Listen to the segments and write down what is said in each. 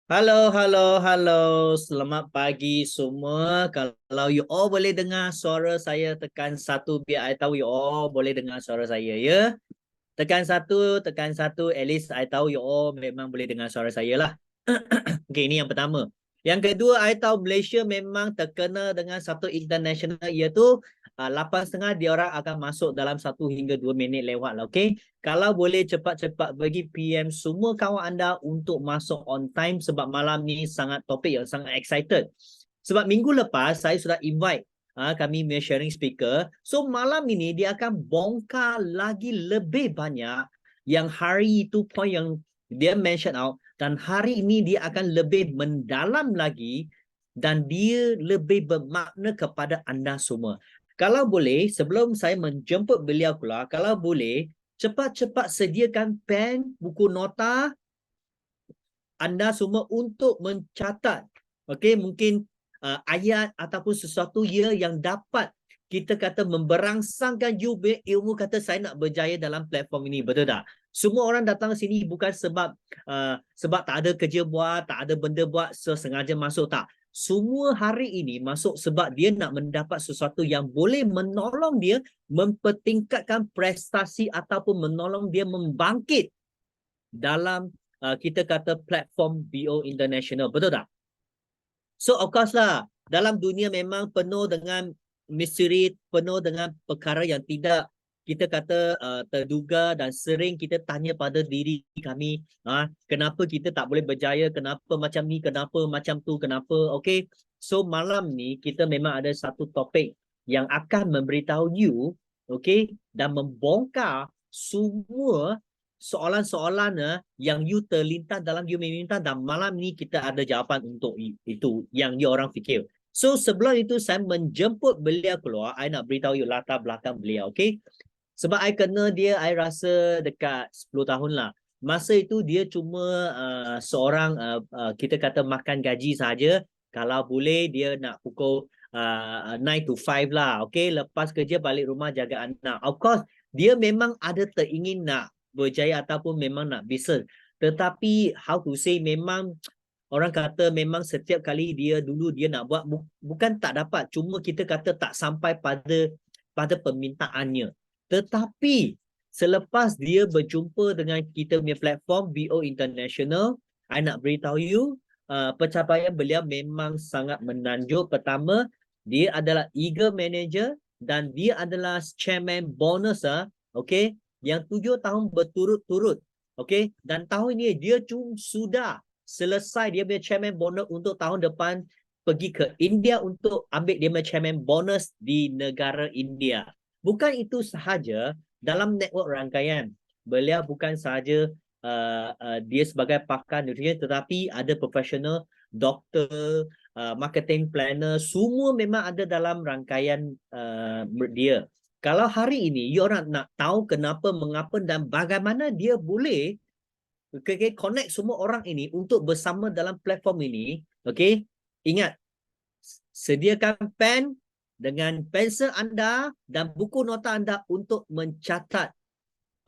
Halo, halo, halo. Selamat pagi semua. Kalau you all boleh dengar suara saya, tekan satu biar I tahu you all boleh dengar suara saya, ya. Tekan satu. At least I tahu you all memang boleh dengar suara saya lah. Okey, ini yang pertama. Yang kedua, I tahu Malaysia memang terkena dengan satu international, iaitu 8.30 dia orang akan masuk dalam 1 hingga 2 minit lewat lah. Okey. Kalau boleh cepat-cepat bagi PM semua kawan anda untuk masuk on time sebab malam ni sangat topik yang sangat excited. Sebab minggu lepas saya sudah invite kami punya sharing speaker. So malam ini dia akan bongkar lagi lebih banyak yang hari itu point yang dia mention out, dan hari ini dia akan lebih mendalam lagi dan dia lebih bermakna kepada anda semua. Kalau boleh, sebelum saya menjemput beliau keluar, kalau boleh cepat-cepat sediakan pen, buku nota anda semua untuk mencatat. Okey, mungkin ayat ataupun sesuatu yang dapat kita kata memberangsangkan you ilmu, kata saya nak berjaya dalam platform ini, betul tak? Semua orang datang sini bukan sebab tak ada kerja buat, tak ada benda buat, sengaja masuk, tak. Semua hari ini masuk sebab dia nak mendapat sesuatu yang boleh menolong dia mempertingkatkan prestasi ataupun menolong dia membangkit dalam kita kata platform BO International, betul tak? So of course lah, dalam dunia memang penuh dengan misteri, penuh dengan perkara yang tidak kita kata terduga, dan sering kita tanya pada diri kami, kenapa kita tak boleh berjaya, kenapa macam ni, kenapa macam tu, kenapa. Okay, so malam ni kita memang ada satu topik yang akan memberitahu you, okay, dan membongkar semua soalan-soalan yang you terlintas dalam you meminta, dan malam ni kita ada jawapan untuk itu yang you orang fikir. So sebelum itu saya menjemput beliau keluar, I nak beritahu you latar belakang beliau, okay? Sebab I kena dia, I rasa dekat 10 tahun lah. Masa itu dia cuma seorang kita kata makan gaji saja. Kalau boleh dia nak pukul 9 to 5 lah, okay? Lepas kerja balik rumah jaga anak. Of course, dia memang ada teringin nak berjaya ataupun memang nak bisnes. Tetapi how to say, memang orang kata memang setiap kali dulu dia nak buat bukan tak dapat, cuma kita kata tak sampai pada permintaannya. Tetapi selepas dia berjumpa dengan kita punya platform BO International, I nak beritahu you pencapaian beliau memang sangat menanjung. Pertama, dia adalah eager manager dan dia adalah chairman bonus, okay, yang 7 tahun berturut-turut. Okay, dan tahun ini dia sudah selesai dia punya chairman bonus untuk tahun depan, pergi ke India untuk ambil dia punya chairman bonus di negara India. Bukan itu sahaja, dalam network rangkaian beliau bukan sahaja dia sebagai pakar nutrisi, tetapi ada profesional, doktor, marketing planner, semua memang ada dalam rangkaian dia. Kalau hari ini you orang nak tahu kenapa, mengapa dan bagaimana dia boleh connect semua orang ini untuk bersama dalam platform ini, okay, ingat, sediakan pen dengan pensel anda dan buku nota anda untuk mencatat,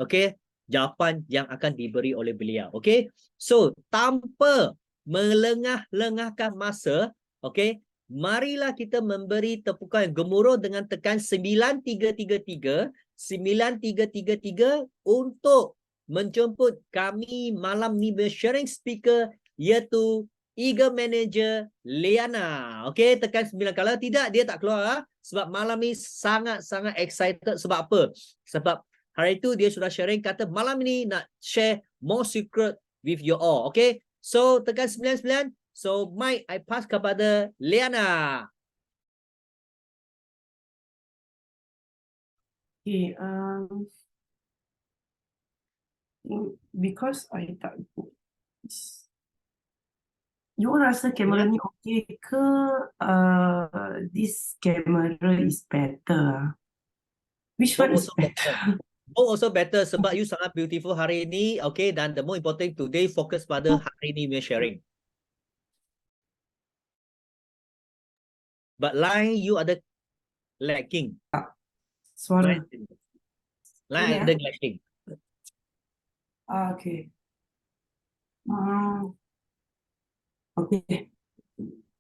okay, jawapan yang akan diberi oleh beliau. Okay, so tanpa melengah-lengahkan masa, okay, marilah kita memberi tepukan gemuruh dengan tekan 9333 9333 untuk menjemput kami malam ni sharing speaker, iaitu Eager Manager Liana. Okay, tekan 9. Kalau tidak, dia tak keluar. Sebab malam ni sangat-sangat excited. Sebab apa? Sebab hari itu dia sudah sharing, kata malam ini nak share more secret with you all. Okay, so tekan 99. So mic I pass kepada Liana. Okay, because I tak ikut. You rasa kamera ni okay ke this camera is better? Which one is better? Oh, also better sebab you sangat beautiful hari ini, okay, dan the more important today fokus pada hari ini punya sharing. But line you ada lacking. Suara. Line ada lacking. Okay. Okey.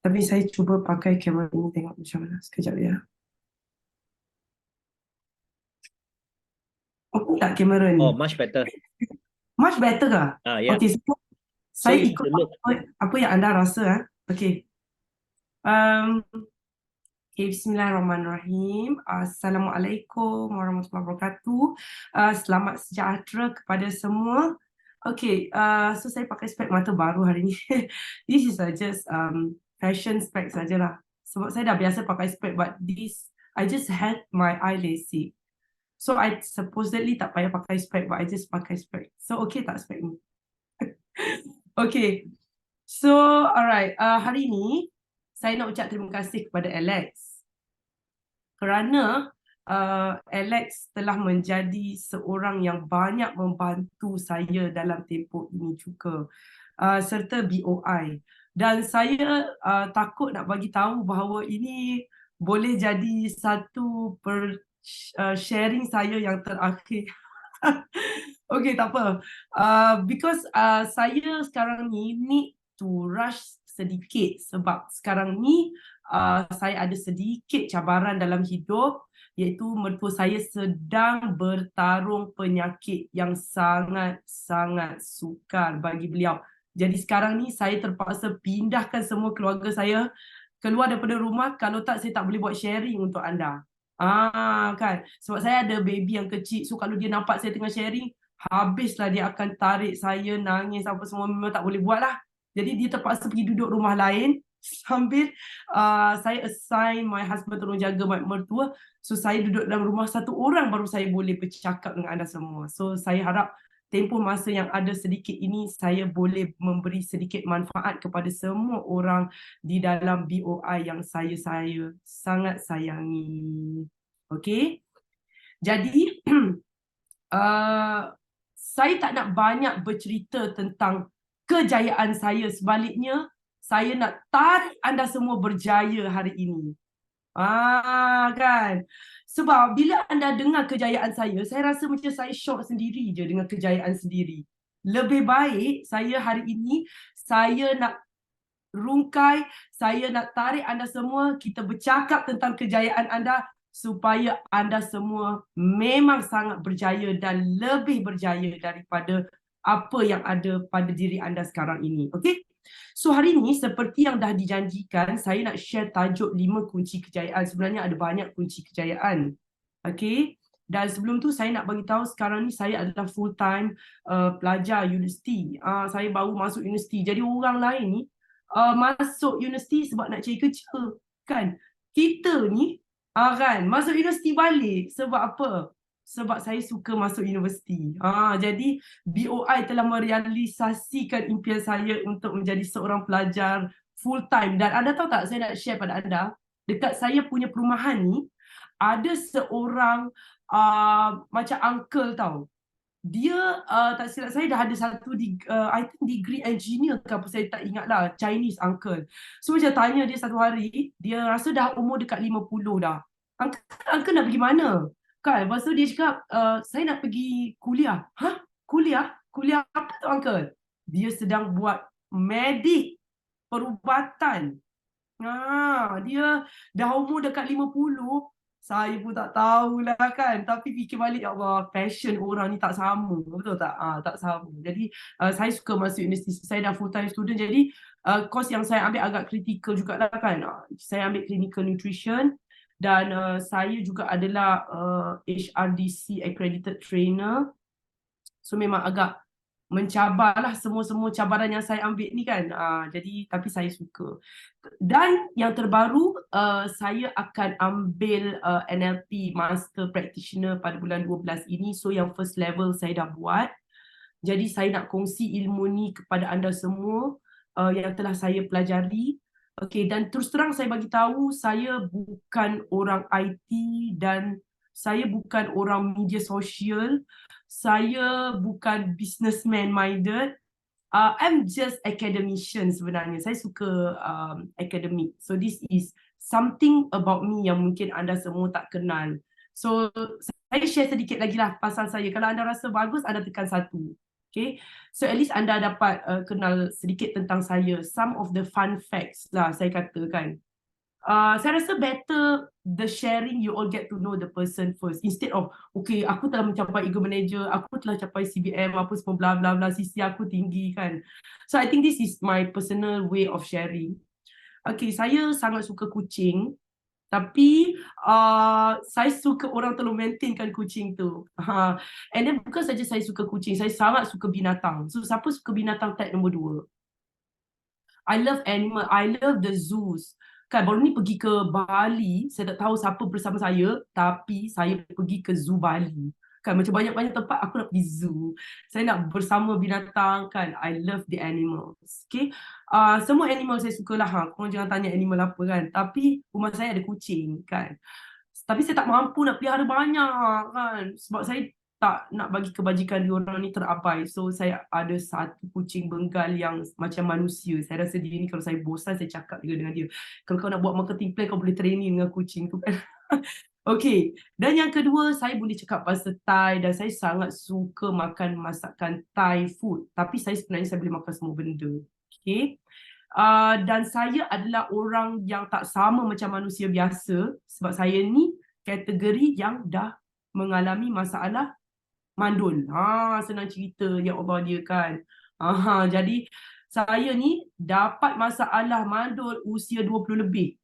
Tapi saya cuba pakai kamera ini tengok macam mana. Sekejap ya. Okey tak kamera Oh, ni? much better. Much better ke? Yeah. Okey, So saya you ikut should look. apa yang anda rasa. Okey. Okay, Bismillahirrahmanirrahim. Assalamualaikum warahmatullahi wabarakatuh. Selamat sejahtera kepada semua. Okay, so saya pakai spek mata baru hari ni. This is just fashion spek sajalah. Sebab saya dah biasa pakai spek, but this I just had my eye LASIK. So I supposedly tak payah pakai spek, but I just pakai spek. So okay tak spek ni? Okay. So alright, hari ni saya nak ucap terima kasih kepada Alex kerana Alex telah menjadi seorang yang banyak membantu saya dalam tempoh ini juga, serta BOI. Dan saya takut nak bagi tahu bahawa ini boleh jadi satu sharing saya yang terakhir. Okay, tak apa. Because saya sekarang ni need to rush sedikit sebab sekarang ni saya ada sedikit cabaran dalam hidup, iaitu mertua saya sedang bertarung penyakit yang sangat-sangat sukar bagi beliau. Jadi sekarang ni saya terpaksa pindahkan semua keluarga saya keluar daripada rumah, kalau tak saya tak boleh buat sharing untuk anda. Kan, sebab saya ada baby yang kecil, so kalau dia nampak saya tengah sharing, habislah dia akan tarik saya, nangis apa semua, memang tak boleh buat lah. Jadi dia terpaksa pergi duduk rumah lain sambil saya assign my husband tolong jaga my mertua. So saya duduk dalam rumah satu orang baru saya boleh bercakap dengan anda semua. So saya harap tempoh masa yang ada sedikit ini saya boleh memberi sedikit manfaat kepada semua orang di dalam BOI yang saya sangat sayangi. Okay. Jadi saya tak nak banyak bercerita tentang kejayaan saya. Sebaliknya, saya nak tarik anda semua berjaya hari ini. Kan? Sebab bila anda dengar kejayaan saya rasa macam saya shock sendiri je dengan kejayaan sendiri. Lebih baik saya hari ini, saya nak rungkai, saya nak tarik anda semua, kita bercakap tentang kejayaan anda supaya anda semua memang sangat berjaya dan lebih berjaya daripada apa yang ada pada diri anda sekarang ini. Okay? So hari ini seperti yang dah dijanjikan, saya nak share tajuk 5 kunci kejayaan. Sebenarnya ada banyak kunci kejayaan. Okay? Dan sebelum tu saya nak bagi tahu sekarang ni saya adalah full time pelajar universiti. Saya baru masuk universiti. Jadi orang lain ni masuk universiti sebab nak cari kerja, kan? Kita ni kan masuk universiti balik sebab apa? Sebab saya suka masuk universiti. Jadi BOI telah merealisasikan impian saya untuk menjadi seorang pelajar full time. Dan anda tahu tak, saya nak share pada anda, dekat saya punya perumahan ni ada seorang macam uncle tau. Dia tak silap saya dah ada satu I think degree engineer ke apa, saya tak ingat lah, Chinese uncle. So macam tanya dia satu hari, dia rasa dah umur dekat 50 dah. Uncle nak pergi mana? Kan, lepas tu dia cakap, saya nak pergi kuliah. Hah? Kuliah? Kuliah apa tu uncle? Dia sedang buat medik perubatan. Dia dah umur dekat 50. Saya pun tak tahulah kan. Tapi fikir balik, ya Allah, passion orang ni tak sama. Betul tak? Tak sama. Jadi saya suka masuk universiti. Saya dah full time student. Jadi course yang saya ambil agak kritikal jugalah kan. Saya ambil clinical nutrition. Dan saya juga adalah HRDC accredited trainer. So memang agak mencabarlah semua cabaran yang saya ambil ni kan. Jadi tapi saya suka. Dan yang terbaru, saya akan ambil NLP Master Practitioner pada bulan 12 ini. So yang first level saya dah buat. Jadi saya nak kongsi ilmu ni kepada anda semua yang telah saya pelajari. Okay, dan terus terang saya bagi tahu, saya bukan orang IT dan saya bukan orang media sosial. Saya bukan businessman minded. I'm just academician sebenarnya. Saya suka academic. So this is something about me yang mungkin anda semua tak kenal. So saya share sedikit lagi lah pasal saya. Kalau anda rasa bagus, anda tekan 1. Okay, so at least anda dapat kenal sedikit tentang saya. Some of the fun facts lah saya katakan. Saya rasa better the sharing, you all get to know the person first instead of okay, aku telah mencapai ego manager, aku telah capai CBM apa semua bla bla bla, sisi aku tinggi kan. So I think this is my personal way of sharing. Okay, saya sangat suka kucing. Tapi saya suka orang tolong maintainkan kucing tu. And then bukan saja saya suka kucing, saya sangat suka binatang. So siapa suka binatang tag nombor 2? I love animal, I love the zoos. Kan baru ni pergi ke Bali, saya tak tahu siapa bersama saya, tapi saya pergi ke zoo Bali. Kan macam banyak-banyak tempat aku nak pergi zoo. Saya nak bersama binatang kan. I love the animals. Okay. Semua animal saya sukalah. Korang jangan tanya animal apa kan. Tapi rumah saya ada kucing kan. Tapi saya tak mampu nak pelihara banyak kan. Sebab saya tak nak bagi kebajikan diorang ni terabai. So saya ada satu kucing Bengal yang macam manusia. Saya rasa dia ni kalau saya bosan saya cakap juga dengan dia. Kalau kau nak buat marketing plan kau boleh training dengan kucing tu kan. Okay. Dan yang kedua saya boleh cakap bahasa Thai dan saya sangat suka makan masakan Thai food. Tapi saya sebenarnya saya boleh makan semua benda. Okay. Dan saya adalah orang yang tak sama macam manusia biasa. Sebab saya ni kategori yang dah mengalami masalah mandul. Senang cerita ya Allah dia kan. Jadi saya ni dapat masalah mandul usia 20 lebih.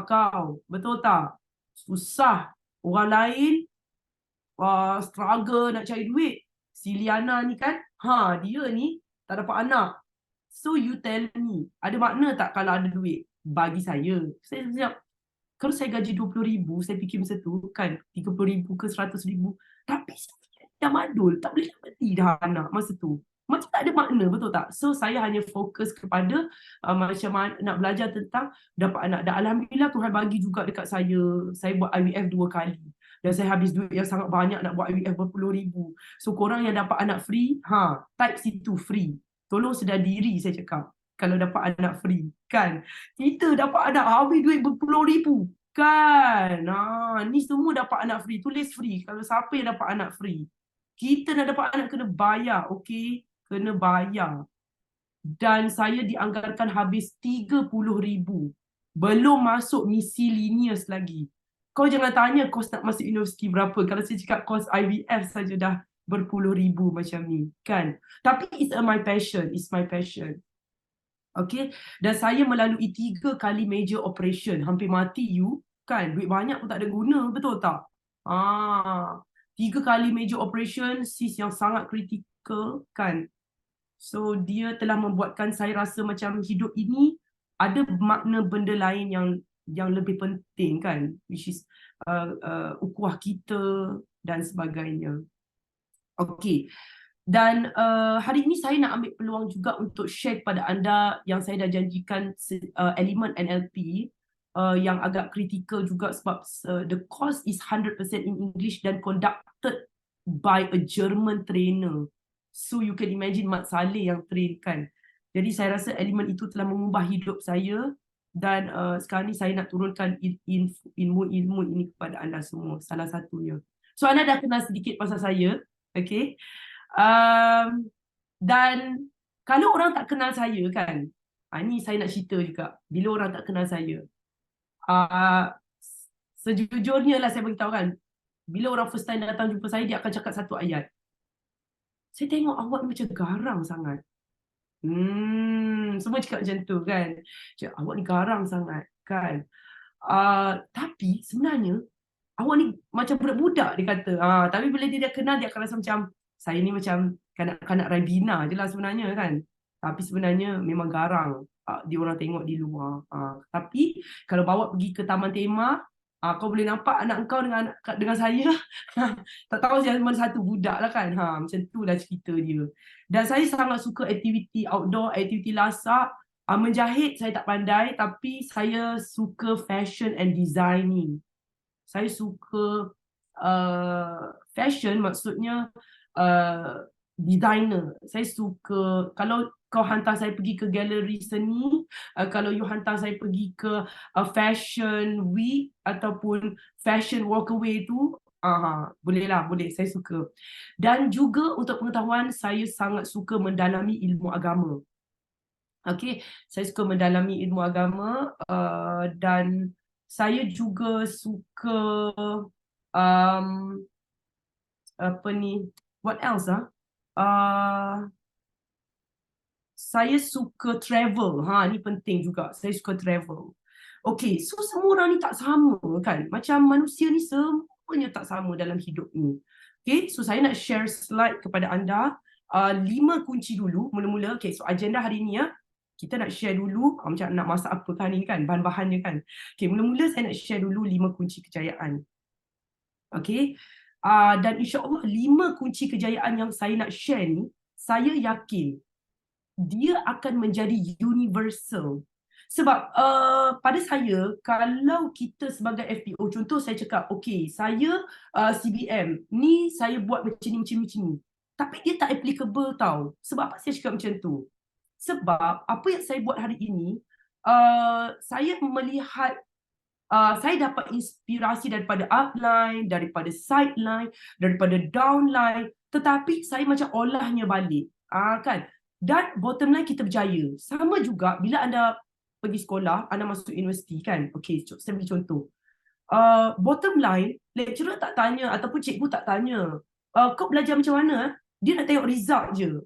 Kau, betul tak? Susah. Orang lain struggle nak cari duit. Si Liana ni kan, dia ni tak dapat anak. So you tell me, ada makna tak kalau ada duit? Bagi saya siap. Kalau saya gaji 20,000, saya fikir masa tu kan 30,000 ke 100,000. Tapi saya dah mandul, tak boleh mati dah anak masa tu. Macam tak ada makna, betul tak? So saya hanya fokus kepada macam mana nak belajar tentang dapat anak. Dan Alhamdulillah Tuhan bagi juga dekat saya. Saya buat IVF 2 kali. Dan saya habis duit yang sangat banyak nak buat IVF berpuluh ribu. So korang yang dapat anak free, type situ free. Tolong sedar diri saya cakap. Kalau dapat anak free, kan? Kita dapat anak habis duit berpuluh ribu. Kan? Ni semua dapat anak free. Tulis free. Kalau siapa yang dapat anak free. Kita nak dapat anak kena bayar, okey? Kena bayar. Dan saya dianggarkan habis 30,000. Belum masuk miscellaneous lagi. Kau jangan tanya kos nak masuk universiti berapa. Kalau saya cakap kos IVF saja dah berpuluh ribu macam ni, kan? Tapi it's my passion. It's my passion. Okay. Dan saya melalui 3 kali major operation. Hampir mati you. Kan? Duit banyak pun tak ada guna. Betul tak? 3 kali major operation, sis yang sangat kritikal kan. So dia telah membuatkan saya rasa macam hidup ini ada makna benda lain yang lebih penting kan, which is ukhuwah kita dan sebagainya. Okay. Dan hari ini saya nak ambil peluang juga untuk share kepada anda yang saya dah janjikan elemen NLP yang agak kritikal juga sebab the course is 100% in English dan conducted by a German trainer. So you can imagine Mat Saleh yang train kan. Jadi saya rasa elemen itu telah mengubah hidup saya dan sekarang ni saya nak turunkan ilmu-ilmu ini kepada anda semua, salah satunya. So anda dah kenal sedikit pasal saya, okay? Dan kalau orang tak kenal saya kan, ni saya nak cerita juga. Bila orang tak kenal saya, sejujurnya lah saya beritahu kan, bila orang first time datang jumpa saya, dia akan cakap satu ayat. Saya tengok awak ni macam garang sangat. Semua cakap macam tu kan. Cakap, awak ni garang sangat kan. Tapi sebenarnya awak ni macam budak-budak dia kata. Tapi bila dia dah kenal, dia akan rasa macam saya ni macam kanak-kanak Raibina je lah sebenarnya kan. Tapi sebenarnya memang garang. Dia orang tengok di luar. Tapi kalau bawa pergi ke Taman Tema, kau boleh nampak anak kau dengan saya. Tak tahu siapa mana satu budak lah kan. Macam tu lah cerita dia. Dan saya sangat suka aktiviti outdoor, aktiviti lasak. Menjahit saya tak pandai, tapi saya suka fashion and designing. Saya suka fashion, maksudnya designer. Saya suka, kalau kau hantar saya pergi ke galeri seni, kalau you hantar saya pergi ke fashion week ataupun fashion walkaway tu, Boleh lah, boleh. Saya suka. Dan juga untuk pengetahuan, saya sangat suka mendalami ilmu agama. Okey, saya suka mendalami ilmu agama dan saya juga suka um, apa ni? What else saya suka travel. Ni penting juga. Saya suka travel. Okay, so semua orang ni tak sama kan? Macam manusia ni semuanya tak sama dalam hidup ni. Okay, so saya nak share slide kepada anda. 5 kunci dulu mula-mula. Okay, so agenda hari ni kita nak share dulu macam nak masak apa kan ni kan, bahan-bahannya kan. Okay, mula-mula saya nak share dulu 5 kunci kejayaan. Okay, dan insyaAllah 5 kunci kejayaan yang saya nak share ni, saya yakin dia akan menjadi universal. Sebab pada saya, kalau kita sebagai FPO, contoh saya cakap, okay, saya CBM, ni saya buat macam ni. Tapi dia tak applicable tau. Sebab apa saya cakap macam tu? Sebab apa yang saya buat hari ini, saya melihat, saya dapat inspirasi daripada upline, daripada sideline, daripada downline. Tetapi saya macam olahnya balik. Kan? Dan bottom line kita berjaya. Sama juga bila anda pergi sekolah, anda masuk universiti kan. Okay, saya beri contoh. Bottom line, lecturer tak tanya ataupun cikgu tak tanya, kau belajar macam mana? Dia nak tengok result je.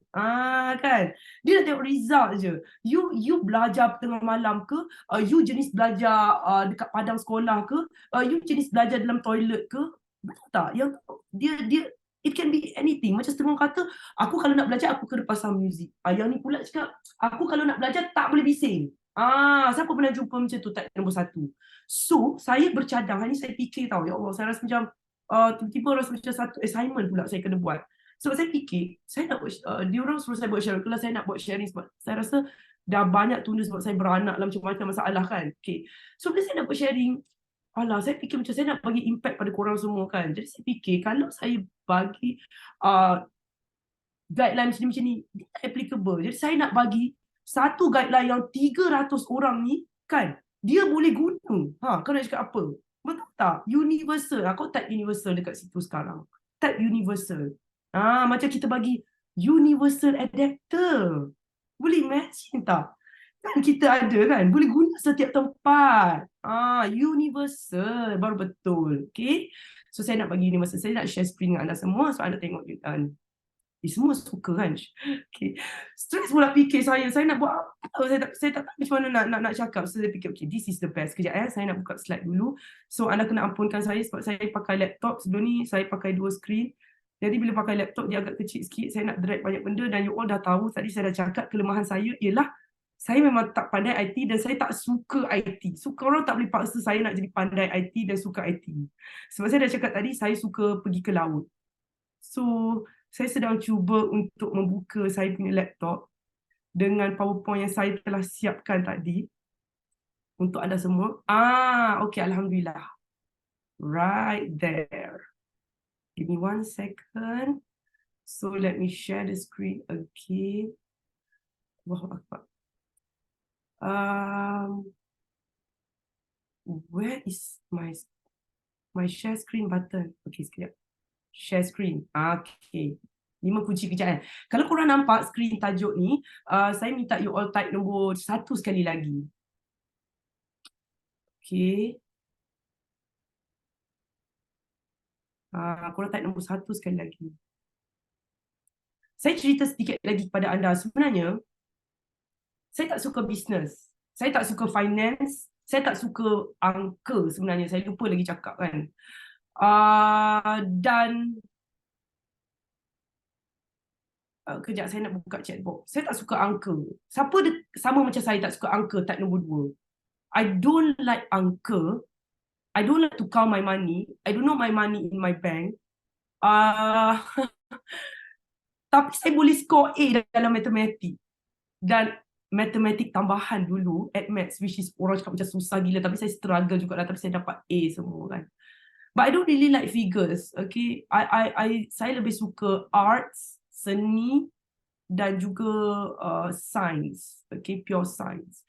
Kan? Dia nak tengok result je. You belajar tengah malam ke? You jenis belajar dekat padang sekolah ke? You jenis belajar dalam toilet ke? Betul tak? Yang dia it can be anything. Macam setengah kata, aku kalau nak belajar, aku kena pasang muzik. Yang ni pula cakap, aku kalau nak belajar, tak boleh bising. Siapa pernah jumpa macam tu? Tak nombor 1. So, saya bercadang. Hari ni saya fikir tau, ya Allah, saya rasa macam tiba-tiba rasa macam satu assignment pula saya kena buat. Sebab saya fikir, saya nak buat, diorang suruh saya buat sharing. Kalau saya nak buat sharing sebab saya rasa dah banyak tunda sebab saya beranak lah macam-macam masalah kan. Okay. So, bila saya nak buat sharing, saya fikir macam saya nak bagi impact pada korang semua kan. Jadi saya fikir kalau saya bagi guideline macam ni, dia tak applicable. Jadi saya nak bagi satu guideline yang 300 orang ni kan, dia boleh guna. Kau nak cakap apa? Betul tak? Universal. Kau type universal dekat situ sekarang. Type universal. Macam kita bagi universal adapter. Boleh imagine tak? Kan kita ada kan, boleh guna setiap tempat. Universal, baru betul. Okay, so saya nak bagi universal. Saya nak share screen dengan anda semua, so anda tengok semua suka kan. Okay, stress pula fikir saya nak buat apa. Saya tak tahu macam mana nak cakap. So saya fikir, okay, this is the best. Kejap saya nak buka slide dulu. So anda kena ampunkan saya sebab saya pakai laptop. Sebelum ni saya pakai 2 screen. Jadi bila pakai laptop dia agak kecil sikit. Saya nak drag banyak benda dan you all dah tahu. Tadi saya dah cakap kelemahan saya ialah saya memang tak pandai IT dan saya tak suka IT. So korang tak boleh paksa saya nak jadi pandai IT dan suka IT. Sebab saya dah cakap tadi, saya suka pergi ke laut. So saya sedang cuba untuk membuka saya punya laptop dengan PowerPoint yang saya telah siapkan tadi untuk anda semua. Okay, Alhamdulillah. Right there. Give me 1 second. So let me share the screen again. Allahu Akbar. Where is my share screen button? Okay, sekejap. Share screen. Okay. 5 kunci kejayaan. Kalau korang nampak skrin tajuk ni, saya minta you all type nombor 1 sekali lagi. Okay. Korang type nombor 1 sekali lagi. Saya cerita sedikit lagi kepada anda. Sebenarnya, saya tak suka bisnes. Saya tak suka finance. Saya tak suka angka sebenarnya. Saya lupa lagi cakap kan. Dan kejap saya nak buka chat box. Saya tak suka angka. Siapa sama macam saya tak suka angka, type nombor 2. I don't like angka. I don't like to count my money. I don't know my money in my bank. Tapi saya boleh score A dalam matematik. Dan matematik tambahan dulu at maths, which is orang cakap macam susah gila, tapi saya struggle juga lah, tapi saya dapat A semua kan. But I don't really like figures. Okay, saya lebih suka arts, seni dan juga science. Okay, pure science.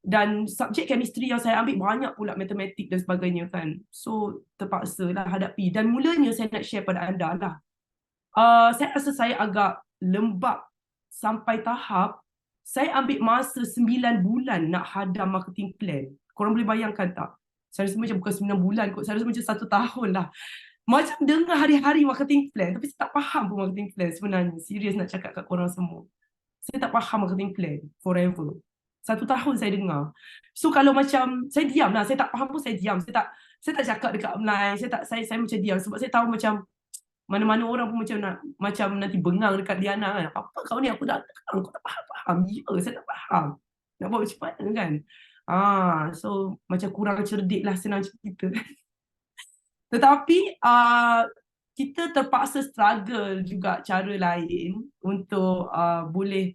Dan subjek chemistry yang saya ambil banyak pula matematik dan sebagainya kan. So terpaksa lah hadapi. Dan mulanya saya nak share pada anda lah. Saya rasa saya agak lembab sampai tahap saya ambil masa 9 bulan nak hadam marketing plan. Korang boleh bayangkan tak? Saya rasa macam bukan 9 bulan kot. Saya rasa macam 1 tahun lah. Macam dengar hari-hari marketing plan. Tapi saya tak faham pun marketing plan sebenarnya. Serius nak cakap kat korang semua. Saya tak faham marketing plan forever. 1 tahun saya dengar. So kalau macam saya diam lah, saya tak faham pun saya diam. Saya tak cakap dekat online. Saya macam diam sebab saya tahu macam mana-mana orang pun macam nanti bengang dekat Diana kan. Apa kau ni, aku tak faham. Ya, saya tak faham. Nak buat macam mana kan? So macam kurang cerdik lah senang cerita. Tetapi kita terpaksa struggle juga cara lain untuk boleh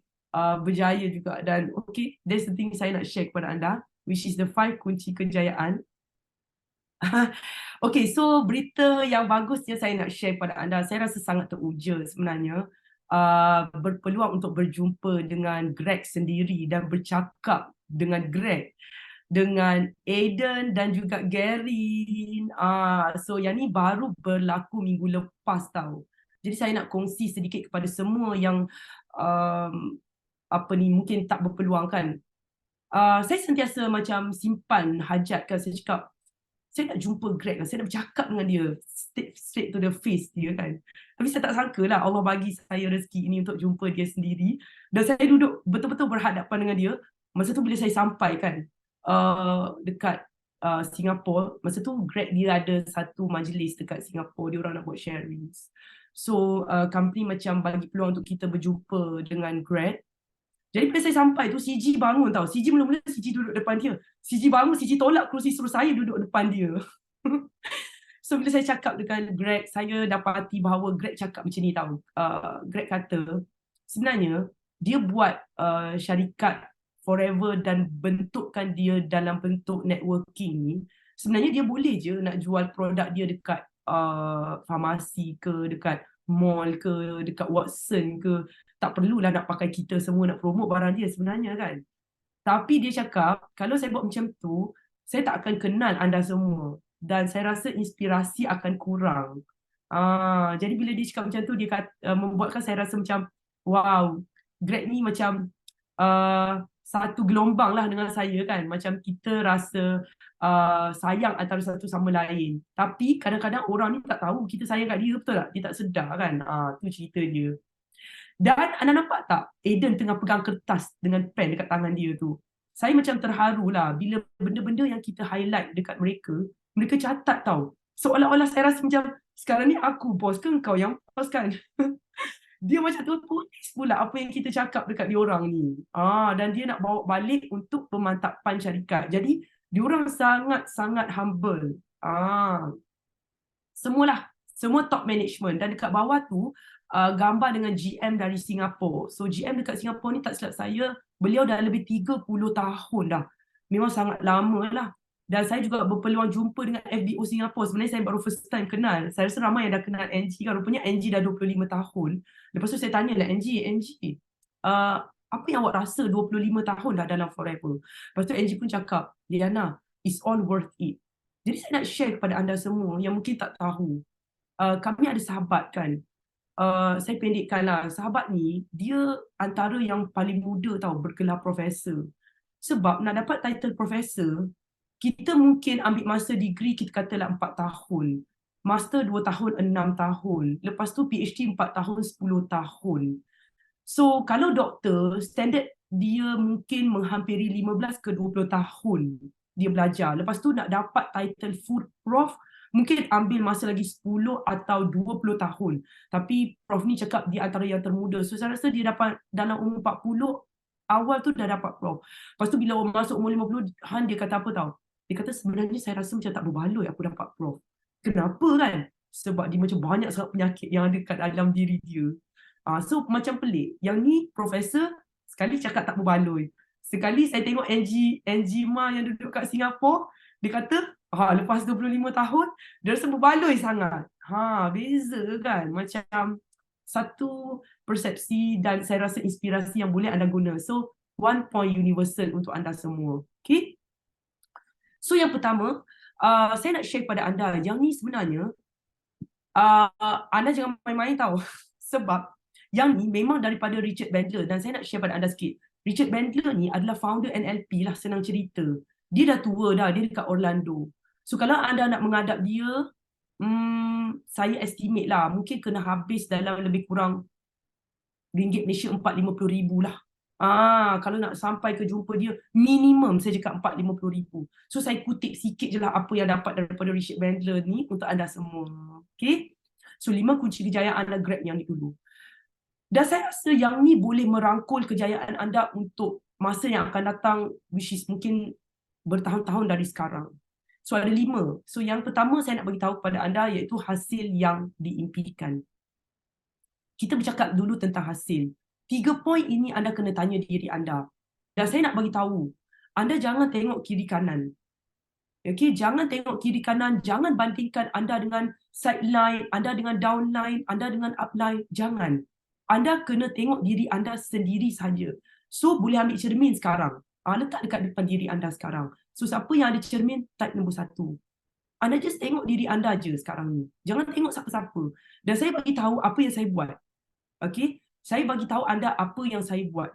berjaya juga. Dan okay, that's the thing saya nak share kepada anda, which is the 5 kunci kejayaan. Okay, so berita yang bagus yang saya nak share kepada anda, saya rasa sangat teruja sebenarnya berpeluang untuk berjumpa dengan Greg sendiri dan bercakap dengan Greg, dengan Aiden dan juga Gary. So yang ni baru berlaku minggu lepas tau. Jadi saya nak kongsi sedikit kepada semua yang mungkin tak berpeluang kan. Saya sentiasa macam simpan hajat kan, saya cakap saya nak jumpa Greg lah, saya nak bercakap dengan dia straight to the face dia kan. Tapi saya tak sangka lah Allah bagi saya rezeki ini untuk jumpa dia sendiri. Dan saya duduk betul-betul berhadapan dengan dia. Masa tu bila saya sampai kan dekat Singapura, masa tu Greg dia ada satu majlis dekat Singapura, dia orang nak buat sharings. So company macam bagi peluang untuk kita berjumpa dengan Greg. Jadi bila saya sampai tu, CG bangun tau. CG mula-mula CG duduk depan dia. CG bangun, CG tolak kerusi suruh saya duduk depan dia. So bila saya cakap dengan Greg, saya dapati bahawa Greg cakap macam ni tau. Greg kata, sebenarnya dia buat syarikat Forever dan bentukkan dia dalam bentuk networking ni. Sebenarnya dia boleh je nak jual produk dia dekat farmasi ke, dekat mall ke, dekat Watson ke. Tak perlulah nak pakai kita semua nak promote barang dia sebenarnya kan. Tapi dia cakap, kalau saya buat macam tu, saya tak akan kenal anda semua. Dan saya rasa inspirasi akan kurang. Jadi bila dia cakap macam tu, dia membuatkan saya rasa macam, wow, Greg ni macam satu gelombang lah dengan saya kan. Macam kita rasa sayang antara satu sama lain. Tapi kadang-kadang orang ni tak tahu kita sayang kat dia, betul tak? Dia tak sedar kan. Tu cerita dia. Dan anda nampak tak Aiden tengah pegang kertas dengan pen dekat tangan dia tu. Saya macam terharu lah bila benda-benda yang kita highlight dekat mereka, mereka catat tau. Seolah-olah saya rasa macam sekarang ni aku bos ke engkau yang bos kan. Dia macam tu tulis pula apa yang kita cakap dekat diorang ni. Dan dia nak bawa balik untuk pemantapan syarikat. Jadi diorang sangat-sangat humble. Semua top management. Dan dekat bawah tu gambar dengan GM dari Singapura. So GM dekat Singapura ni tak silap saya, beliau dah lebih 30 tahun dah. Memang sangat lama lah. Dan saya juga berpeluang jumpa dengan FBO Singapura. Sebenarnya saya baru first time kenal. Saya rasa ramai yang dah kenal NG kan. Rupanya NG dah 25 tahun. Lepas tu saya tanya lah NG, apa yang awak rasa 25 tahun dah dalam Forever? Lepas tu NG pun cakap, Diana, it's all worth it. Jadi saya nak share kepada anda semua yang mungkin tak tahu. Kami ada sahabat kan. Saya pendekkan lah. Sahabat ni, dia antara yang paling muda tau bergelar profesor. Sebab nak dapat title profesor, kita mungkin ambil masa degree kita katalah 4 tahun. Master 2 tahun, 6 tahun. Lepas tu PhD 4 tahun, 10 tahun. So kalau doktor, standard dia mungkin menghampiri 15 ke 20 tahun dia belajar. Lepas tu nak dapat title full prof, mungkin ambil masa lagi 10 atau 20 tahun. Tapi prof ni cakap dia antara yang termuda. So saya rasa dia dapat dalam umur 40, awal tu dah dapat prof. Lepas tu bila orang masuk umur 50, dia kata apa tau? Dia kata sebenarnya saya rasa macam tak berbaloi aku dapat prof. Kenapa kan? Sebab dia macam banyak sangat penyakit yang ada kat dalam diri dia. So macam pelik. Yang ni profesor sekali cakap tak berbaloi. Sekali saya tengok NG Ma yang duduk kat Singapura, dia kata lepas 25 tahun dia rasa berbaloi sangat. Beza kan? Macam satu persepsi dan saya rasa inspirasi yang boleh anda guna. So one point universal untuk anda semua. Okay. So yang pertama, saya nak share kepada anda, yang ni sebenarnya anda jangan main-main tahu. Sebab yang ni memang daripada Richard Bandler, dan saya nak share pada anda sikit. Richard Bandler ni adalah founder NLP lah, senang cerita. Dia dah tua dah, dia dekat Orlando. So kalau anda nak menghadap dia, saya estimate lah, mungkin kena habis dalam lebih kurang ringgit Malaysia 450,000 lah. Kalau nak sampai ke jumpa dia, minimum saya cakap 450,000. So saya kutip sikit je lah apa yang dapat daripada Richard Bandler ni untuk anda semua. Okay. So 5 kunci kejayaan anda, grab yang ni dulu. Dan saya rasa yang ni boleh merangkul kejayaan anda untuk masa yang akan datang, which is mungkin bertahun-tahun dari sekarang. So ada 5. So yang pertama saya nak bagi tahu kepada anda iaitu hasil yang diimpikan. Kita bercakap dulu tentang hasil. 3 poin ini anda kena tanya diri anda. Dan saya nak bagi tahu, anda jangan tengok kiri kanan. Okay, jangan tengok kiri kanan, jangan bandingkan anda dengan sideline, anda dengan downline, anda dengan upline, jangan. Anda kena tengok diri anda sendiri saja. So boleh ambil cermin sekarang. Letak dekat depan diri anda sekarang. So siapa yang ada cermin, type nombor 1. Anda just tengok diri anda je sekarang ni. Jangan tengok siapa-siapa. Dan saya bagi tahu apa yang saya buat. Okay, saya bagi tahu anda apa yang saya buat.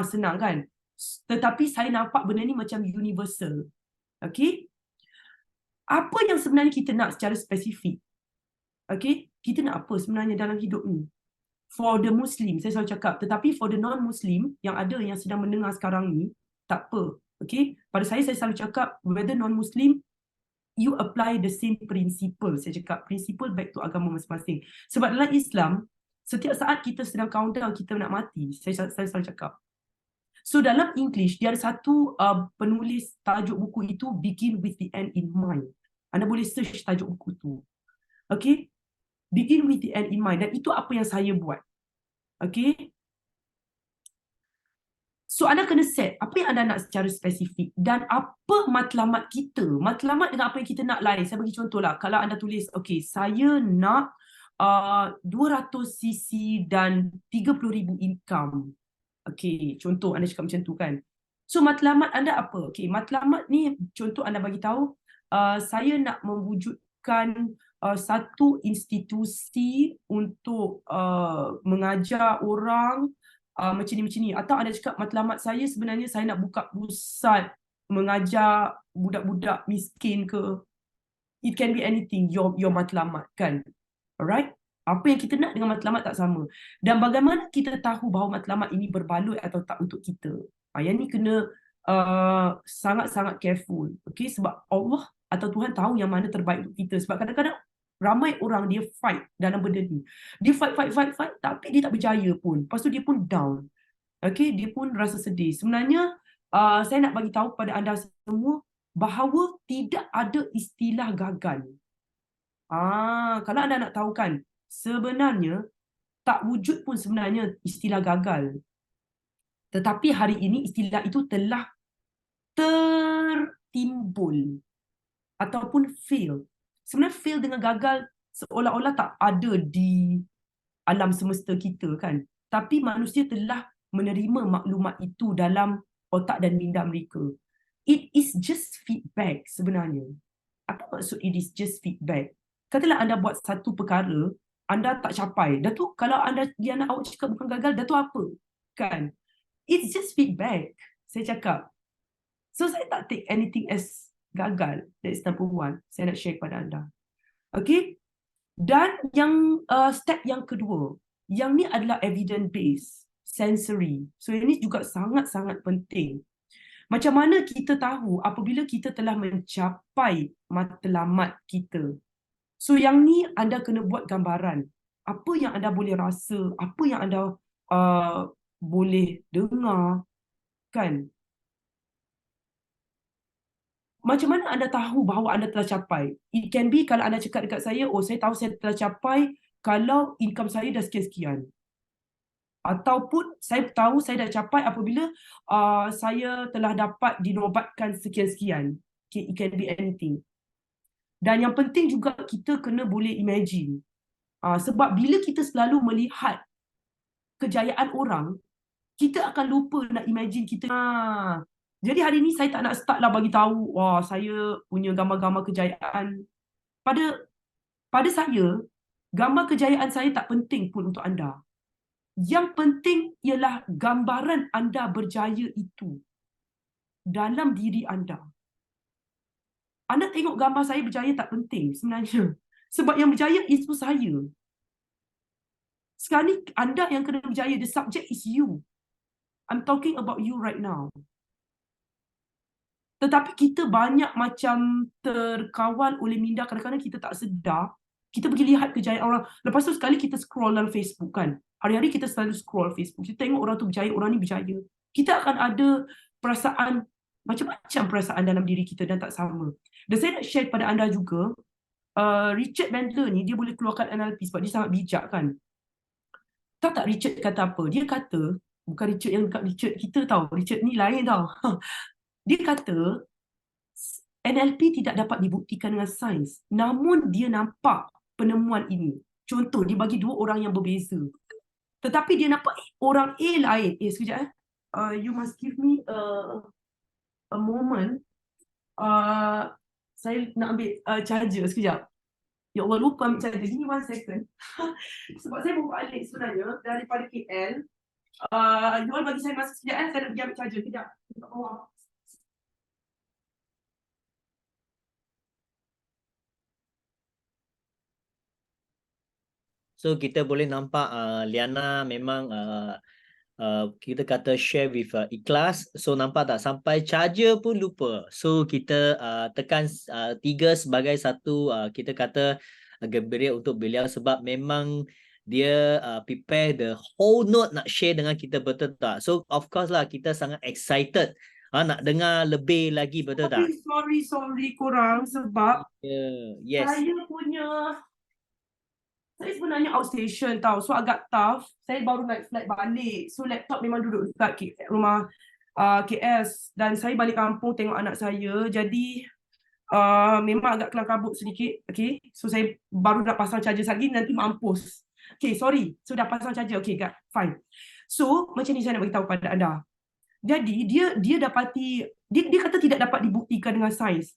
Senang kan? Tetapi saya nampak benda ni macam universal. Okay, apa yang sebenarnya kita nak secara spesifik? Okay, kita nak apa sebenarnya dalam hidup ni? For the Muslim, saya selalu cakap. Tetapi for the non-Muslim, yang ada yang sedang mendengar sekarang ni, tak apa. Okay, pada saya selalu cakap, whether non-Muslim, you apply the same principle. Saya cakap, principle back to agama masing-masing. Sebab dalam Islam, setiap saat kita sedang countdown, kita nak mati. Saya selalu cakap. So dalam English, dia ada satu penulis tajuk buku itu, Begin with the End in Mind. Anda boleh search tajuk buku itu. Okay, begin with the end in mind. Dan itu apa yang saya buat. Okay. So anda kena set apa yang anda nak secara spesifik. Dan apa matlamat kita. Matlamat dengan apa yang kita nak lain. Saya bagi contoh lah. Kalau anda tulis, okay, saya nak 200cc dan 30,000 income. Okay, contoh anda cakap macam tu kan. So matlamat anda apa? Okay, matlamat ni contoh anda bagi tahu, saya nak mewujudkan satu institusi untuk mengajar orang macam ni. Atau anda cakap matlamat saya sebenarnya saya nak buka pusat mengajar budak-budak miskin ke. It can be anything, your matlamat kan. Alright? Apa yang kita nak dengan matlamat tak sama. Dan bagaimana kita tahu bahawa matlamat ini berbaloi atau tak untuk kita. Yang ni kena sangat-sangat careful. Okay? Sebab Allah atau Tuhan tahu yang mana terbaik untuk kita. Sebab kadang-kadang ramai orang dia fight dalam benda ni. Dia fight, tapi dia tak berjaya pun. Lepas tu dia pun down. Okay? Dia pun rasa sedih. Sebenarnya, saya nak bagi tahu kepada anda semua bahawa tidak ada istilah gagal. Kalau anda nak tahu kan, sebenarnya tak wujud pun sebenarnya istilah gagal. Tetapi hari ini istilah itu telah tertimbul ataupun fail. Sebenarnya fail dengan gagal seolah-olah tak ada di alam semesta kita kan. Tapi manusia telah menerima maklumat itu dalam otak dan minda mereka. It is just feedback sebenarnya. Apa maksud it is just feedback? Katalah anda buat satu perkara, anda tak capai. Dah tu kalau anda dia nak awak cakap bukan gagal, dah tu apa? Kan? It's just feedback. Saya cakap. So saya tak take anything as gagal. That's number 1. Saya nak share kepada anda. Okay? Dan yang step yang kedua, yang ni adalah evidence based, sensory. So ini juga sangat-sangat penting. Macam mana kita tahu apabila kita telah mencapai matlamat kita? So yang ni anda kena buat gambaran. Apa yang anda boleh rasa, apa yang anda boleh dengar, kan? Macam mana anda tahu bahawa anda telah capai? It can be kalau anda cakap dekat saya, oh saya tahu saya telah capai kalau income saya dah sekian-sekian. Ataupun saya tahu saya dah capai apabila saya telah dapat dinobatkan sekian-sekian. Okay, it can be anything. Dan yang penting juga kita kena boleh imagine. Sebab bila kita selalu melihat kejayaan orang, kita akan lupa nak imagine kita. Jadi hari ni saya tak nak start lah bagi tahu, wah saya punya gambar-gambar kejayaan. Pada saya, gambar kejayaan saya tak penting pun untuk anda. Yang penting ialah gambaran anda berjaya itu dalam diri anda. Anda tengok gambar saya berjaya tak penting sebenarnya. Sebab yang berjaya itu saya. Sekarang ni anda yang kena berjaya. The subject is you. I'm talking about you right now. Tetapi kita banyak macam terkawal oleh minda. Kadang-kadang kita tak sedar. Kita pergi lihat kejayaan orang. Lepas tu sekali kita scroll dalam Facebook kan. Hari-hari kita selalu scroll Facebook. Kita tengok orang tu berjaya, orang ni berjaya. Kita akan ada perasaan, macam-macam perasaan dalam diri kita dan tak sama. Dan saya nak share kepada anda juga, Richard Bandler ni dia boleh keluarkan NLP sebab dia sangat bijak kan. Tahu tak Richard kata apa? Dia kata, bukan Richard yang dekat Richard kita tahu. Richard ni lain tau. Dia kata, NLP tidak dapat dibuktikan dengan sains. Namun dia nampak penemuan ini. Contoh, dia bagi dua orang yang berbeza. Tetapi dia nampak orang A lain. Sekejap. You must give me a moment. Saya nak ambil charger sekejap. Ya Allah, lupa ambil charger. Give me 1 second. Sebab saya mau balik sebenarnya daripada KL. You all bagi saya masa sekejap. Saya nak pergi ambil charger. Kejap. So kita boleh nampak Liana memang kita kata share with ikhlas. So nampak tak sampai charger pun lupa. So kita tekan 3 sebagai satu kita kata gembira untuk beliau sebab memang dia prepare the whole note nak share dengan kita, betul tak? So of course lah kita sangat excited nak dengar lebih lagi, betul tak? Sorry korang sebab Yes. Saya sebenarnya outstation tau. So agak tough. Saya baru naik flight balik. So laptop memang duduk dekat rumah KS. Dan saya balik kampung tengok anak saya. Jadi memang agak kelam kabut sedikit. Okay. So saya baru nak pasang charger lagi. Nanti mampus. Okay, sorry. So dah pasang charger. Okay, fine. So macam ni saya nak beritahu pada anda. Jadi dia dapati, dia kata tidak dapat dibuktikan dengan sains.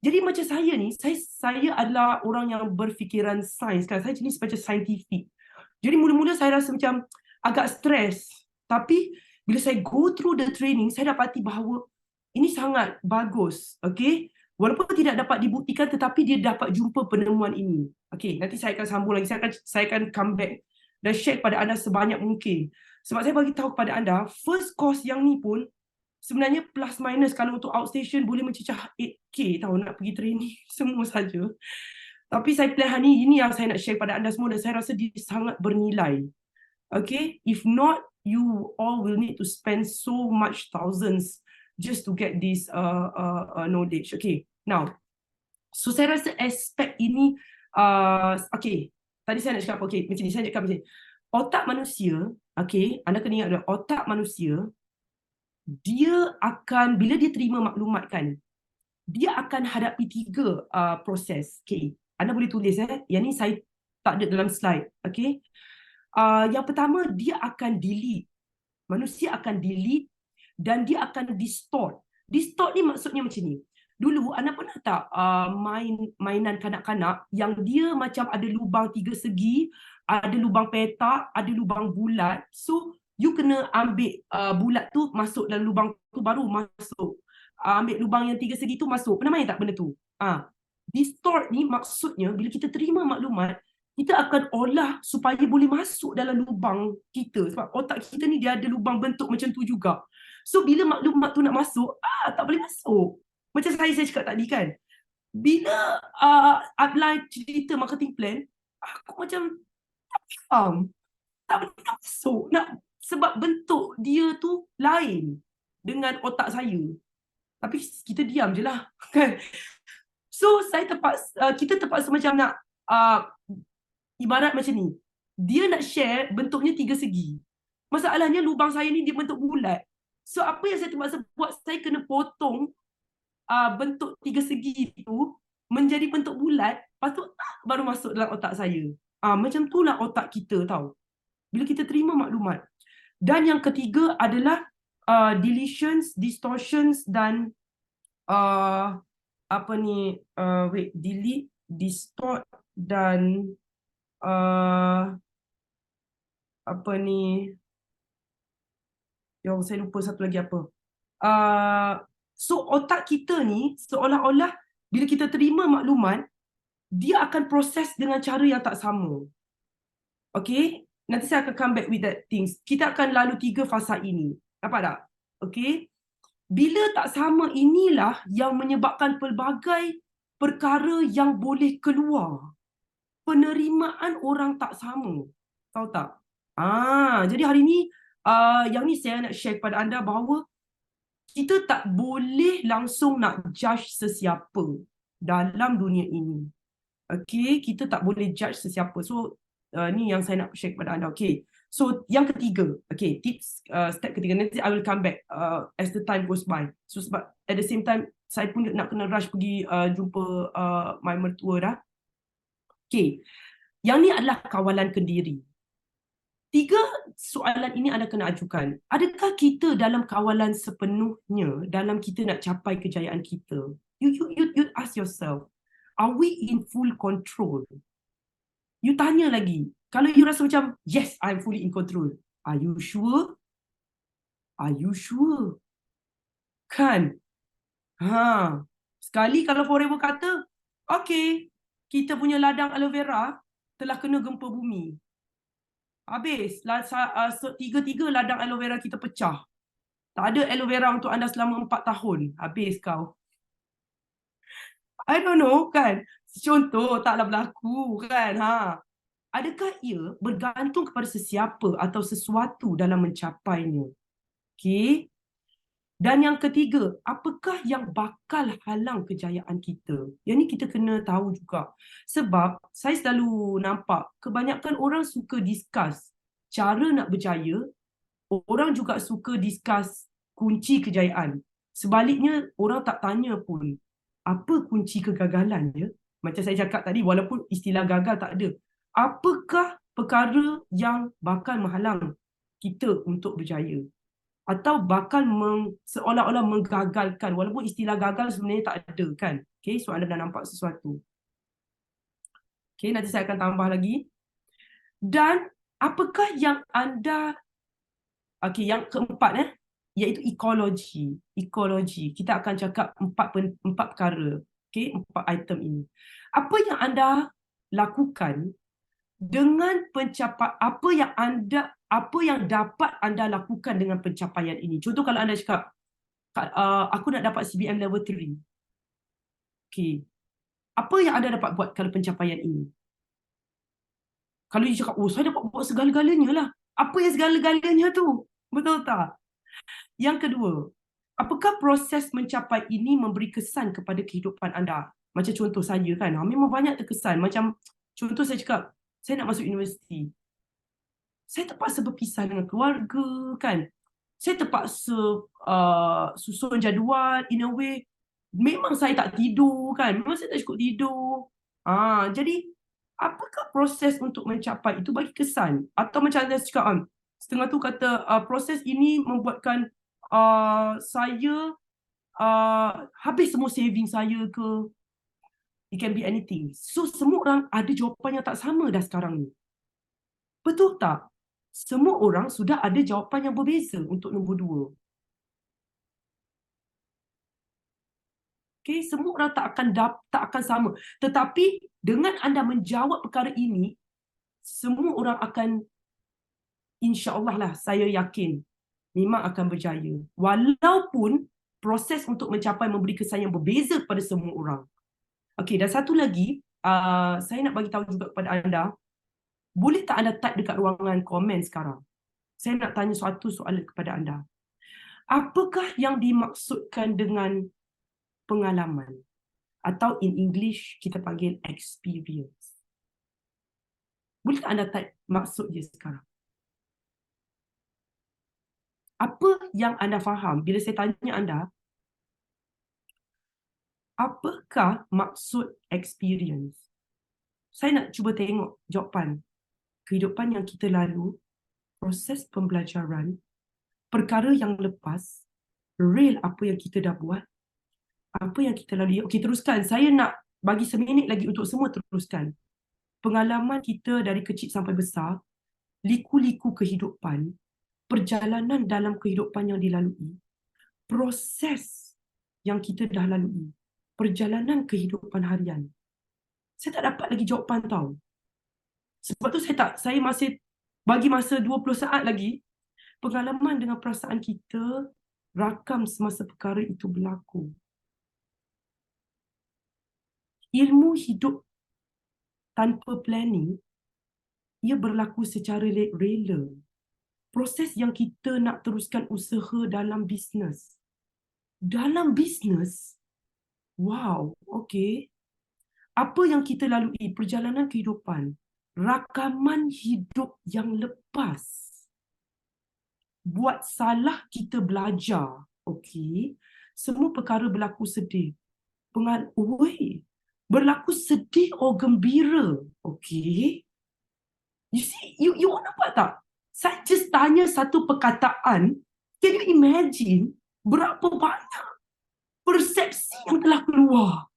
Jadi macam saya ni, saya adalah orang yang berfikiran sains kan. Saya jenis macam saintifik. Jadi mula-mula saya rasa macam agak stres. Tapi bila saya go through the training, saya dapati bahawa ini sangat bagus. Okay. Walaupun tidak dapat dibuktikan, tetapi dia dapat jumpa penemuan ini. Okay, nanti saya akan sambung lagi. Saya akan come back dan share kepada anda sebanyak mungkin. Sebab saya bagi tahu kepada anda, first course yang ni pun sebenarnya plus minus kalau untuk outstation boleh mencecah 8K tahu nak pergi training semua saja. Tapi saya plan hari ini yang saya nak share pada anda semua dan saya rasa dia sangat bernilai. Okay, if not you all will need to spend so much thousands just to get this knowledge. Okay, now so saya rasa aspek ini okay, tadi saya nak cakap okay, macam ni saya nak cakap macam ni. Otak manusia, okay, anda kena ingat otak manusia dia akan, bila dia terima maklumat kan, dia akan hadapi 3 proses. Okay, anda boleh tulis yang ni saya tak ada dalam slide. Okay, yang pertama dia akan delete. Manusia akan delete dan dia akan distort. Distort ni maksudnya macam ni. Dulu anda pernah tak mainan kanak-kanak yang dia macam ada lubang 3 segi, ada lubang petak, ada lubang bulat. So you kena ambil bulat tu masuk dalam lubang tu baru masuk. Ambil lubang yang 3 segi tu masuk. Pernah main tak benda tu? Distort ni maksudnya bila kita terima maklumat, kita akan olah supaya boleh masuk dalam lubang kita. Sebab otak kita ni dia ada lubang bentuk macam tu juga. So bila maklumat tu nak masuk, tak boleh masuk. Macam saya cakap tadi kan. Bila upline cerita marketing plan, aku macam tak faham. Tak boleh masuk. Sebab bentuk dia tu lain dengan otak saya. Tapi kita diam je lah. So kita terpaksa macam nak ibarat macam ni. Dia nak share bentuknya 3 segi. Masalahnya lubang saya ni dia bentuk bulat. So apa yang saya terpaksa buat, saya kena potong bentuk 3 segi itu menjadi bentuk bulat. Lepas tu baru masuk dalam otak saya. Macam itulah otak kita tahu. Bila kita terima maklumat. Dan yang ketiga adalah deletions, distortions dan delete, distort dan yang saya lupa satu lagi apa. So otak kita ni seolah-olah bila kita terima maklumat, dia akan proses dengan cara yang tak sama. Okay, nanti saya akan come back with that things. Kita akan lalu 3 fasa ini. Nampak tak? Okay, bila tak sama inilah yang menyebabkan pelbagai perkara yang boleh keluar. Penerimaan orang tak sama. Tahu tak? Jadi hari ni yang ni saya nak share kepada anda bahawa kita tak boleh langsung nak judge sesiapa dalam dunia ini. Okay, kita tak boleh judge sesiapa. So ni yang saya nak share kepada anda. Okay, so yang ketiga, okay, tips step ketiga, nanti I will come back as the time goes by. So sebab at the same time saya pun nak kena rush pergi jumpa my mertua dah. Okay, yang ni adalah kawalan kendiri. 3 soalan ini anda kena ajukan. Adakah kita dalam kawalan sepenuhnya dalam kita nak capai kejayaan kita? You ask yourself, are we in full control? You tanya lagi. Kalau you rasa macam, yes, I'm fully in control. Are you sure? Are you sure? Kan? Sekali kalau Forever kata, okay, kita punya ladang aloe vera telah kena gempa bumi. Habis, 3 ladang aloe vera kita pecah. Tak ada aloe vera untuk anda selama 4 tahun. Habis kau. I don't know kan. Contoh taklah berlaku kan. Adakah ia bergantung kepada sesiapa atau sesuatu dalam mencapainya? Okay. Dan yang ketiga, apakah yang bakal halang kejayaan kita? Yang ni kita kena tahu juga. Sebab saya selalu nampak kebanyakan orang suka discuss cara nak berjaya, orang juga suka discuss kunci kejayaan. Sebaliknya, orang tak tanya pun apa kunci kegagalan ya? Macam saya cakap tadi, walaupun istilah gagal tak ada. Apakah perkara yang bakal menghalang kita untuk berjaya? Atau bakal seolah-olah menggagalkan, walaupun istilah gagal sebenarnya tak ada kan. Okay, so anda dah nampak sesuatu. Okay, nanti saya akan tambah lagi. Dan apakah yang anda, okay, yang keempat iaitu ekologi. Ekologi, kita akan cakap empat perkara. Okay, 4 item ini. Apa yang anda lakukan dengan apa yang dapat anda lakukan dengan pencapaian ini. Contoh kalau anda cakap, aku nak dapat CBM level 3. Okay. Apa yang anda dapat buat kalau pencapaian ini? Kalau you cakap, saya dapat buat segala-galanya lah. Apa yang segala-galanya tu? Betul tak? Yang kedua, apakah proses mencapai ini memberi kesan kepada kehidupan anda? Macam contoh saya kan, memang banyak terkesan. Macam contoh saya cakap, saya nak masuk universiti. Saya terpaksa berpisah dengan keluarga kan. Saya terpaksa susun jadual in a way. Memang saya tak tidur kan. Memang saya tak cukup tidur. Jadi apakah proses untuk mencapai itu bagi kesan? Atau macam saya cakap setengah tu kata proses ini membuatkan saya habis semua saving saya ke. It can be anything. So semua orang ada jawapan yang tak sama dah sekarang ni. Betul tak? Semua orang sudah ada jawapan yang berbeza untuk nombor 2. Okay, semua orang tak akan sama. Tetapi dengan anda menjawab perkara ini, semua orang akan, insya-Allah lah, saya yakin memang akan berjaya. Walaupun proses untuk mencapai memberi kesan yang berbeza kepada semua orang. Okay, dan satu lagi, saya nak bagi tahu juga kepada anda, boleh tak anda type dekat ruangan komen sekarang? Saya nak tanya suatu soalan kepada anda. Apakah yang dimaksudkan dengan pengalaman? Atau in English kita panggil experience. Boleh tak anda type maksud dia sekarang? Apa yang anda faham bila saya tanya anda, apakah maksud experience? Saya nak cuba tengok jawapan. Kehidupan yang kita lalu, proses pembelajaran, perkara yang lepas, real apa yang kita dah buat, apa yang kita lalui. Okey, teruskan. Saya nak bagi seminit lagi untuk semua teruskan. Pengalaman kita dari kecil sampai besar, liku-liku kehidupan, perjalanan dalam kehidupan yang dilalui, proses yang kita dah lalui, perjalanan kehidupan harian. Saya tak dapat lagi jawapan tau. Sebab tu saya masih bagi masa 20 saat lagi. Pengalaman dengan perasaan kita, rakam semasa perkara itu berlaku. Ilmu hidup tanpa planning, ia berlaku secara rela. Proses yang kita nak teruskan usaha dalam bisnes. Dalam bisnes, wow, okey. Apa yang kita lalui, perjalanan kehidupan, rakaman hidup yang lepas. Buat salah kita belajar, okey. Semua perkara berlaku sedih. Berlaku sedih or gembira, okey. You see, you nampak tak? Saya just tanya satu perkataan, can you imagine berapa banyak persepsi yang telah keluar?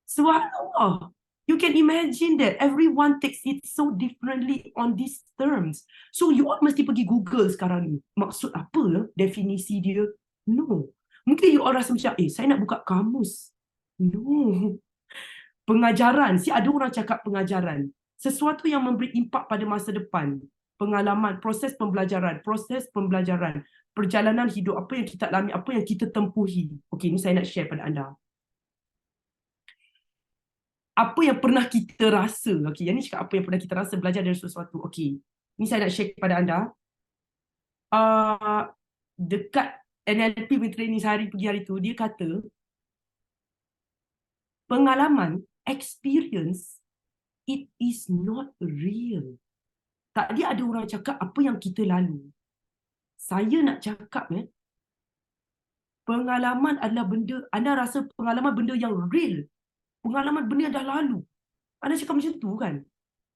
Subhanallah. You can imagine that everyone takes it so differently on these terms. So you all mesti pergi Google sekarang ni. Maksud apa definisi dia? No. Mungkin you all rasa macam, saya nak buka kamus. No. Pengajaran. Ada orang cakap pengajaran. Sesuatu yang memberi impak pada masa depan. Pengalaman, proses pembelajaran. Perjalanan hidup, apa yang kita alami, apa yang kita tempuhi. Okey, ni saya nak share pada anda. Apa yang pernah kita rasa, okey, yang ni cakap apa yang pernah kita rasa belajar dari sesuatu. Okey, ni saya nak share kepada anda. Dekat NLP training sehari pergi hari tu, dia kata pengalaman, experience, it is not real. Tadi ada orang cakap apa yang kita lalu. Saya nak cakap pengalaman adalah benda, anda rasa pengalaman benda yang real. Pengalaman benda yang dah lalu. Anda cakap macam tu kan?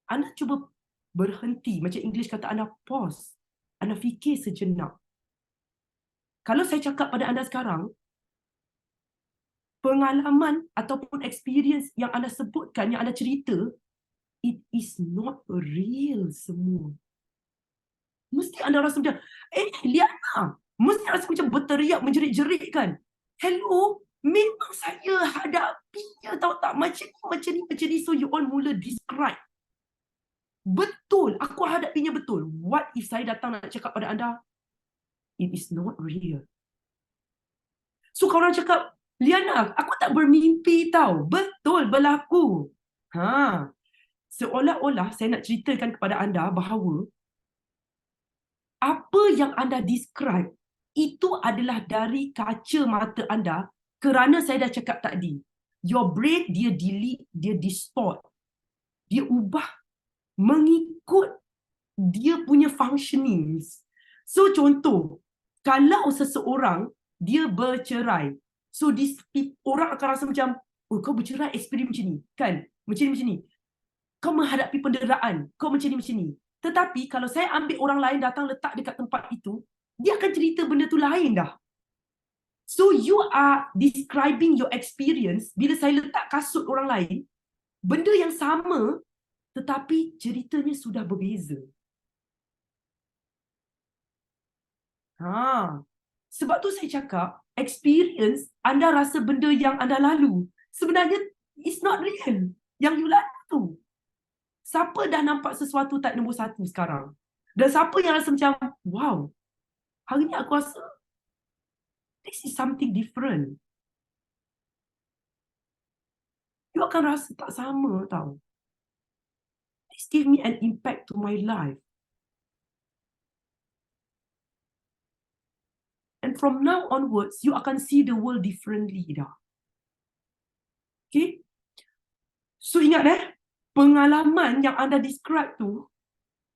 Anda cuba berhenti. Macam English kata anda pause. Anda fikir sejenak. Kalau saya cakap pada anda sekarang, pengalaman ataupun experience yang anda sebutkan, yang anda cerita, it is not real semua. Mesti anda rasa macam, Liana, mesti rasa macam berteriak, menjerit-jerit kan? Hello? Memang saya hadapinya, tahu tak? Macam ni. So you all mula describe. Betul, aku hadapinya betul. What if saya datang nak cakap pada anda, it is not real. So kalau orang cakap, Liana, aku tak bermimpi tau. Betul, berlaku. Seolah-olah saya nak ceritakan kepada anda bahawa apa yang anda describe, itu adalah dari kaca mata anda. Kerana saya dah cakap tadi, your brain dia delete, dia distort, dia ubah mengikut dia punya functionings. So contoh, kalau seseorang dia bercerai, so orang akan rasa macam, kau bercerai experience macam ni, kan? Macam ni. Kau menghadapi penderaan, kau macam ni. Tetapi kalau saya ambil orang lain datang letak dekat tempat itu, dia akan cerita benda tu lain dah. So you are describing your experience. Bila saya letak kasut orang lain, benda yang sama, tetapi ceritanya sudah berbeza. Sebab tu saya cakap, experience, anda rasa benda yang anda lalu, sebenarnya it's not real. Yang you lalu tu. Siapa dah nampak sesuatu tak nombor satu sekarang? Dan siapa yang rasa macam, wow, hari ni aku rasa this is something different. You akan rasa tak sama tau. This give me an impact to my life. And from now onwards, you akan see the world differently dah. Okay? So ingat pengalaman yang anda describe tu,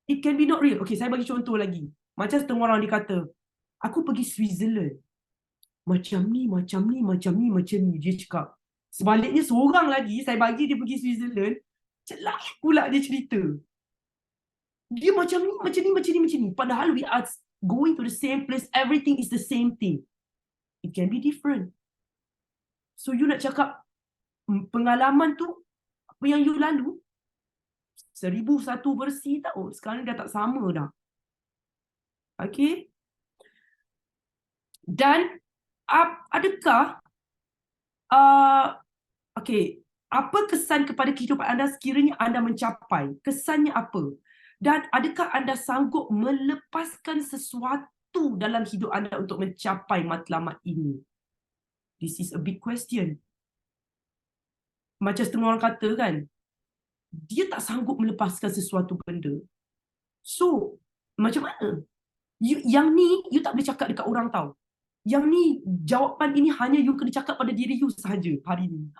it can be not real. Okay, saya bagi contoh lagi. Macam setengah orang dia kata, aku pergi Switzerland. Macam ni. Dia cakap. Sebaliknya seorang lagi, saya bagi dia pergi Switzerland, lain pula dia cerita. Dia macam ni. Padahal we are going to the same place, everything is the same thing. It can be different. So you nak cakap pengalaman tu apa yang you lalu 1001 versi tahu, sekarang dah tak sama dah. Okay. Dan adakah okay, apa kesan kepada kehidupan anda sekiranya anda mencapai? Kesannya apa? Dan adakah anda sanggup melepaskan sesuatu dalam hidup anda untuk mencapai matlamat ini? This is a big question. Macam setengah orang kata kan, dia tak sanggup melepaskan sesuatu benda. So, macam mana? Yang ni, you tak boleh cakap dekat orang tahu. Yang ni, jawapan ini hanya you kena cakap pada diri you sahaja hari ni.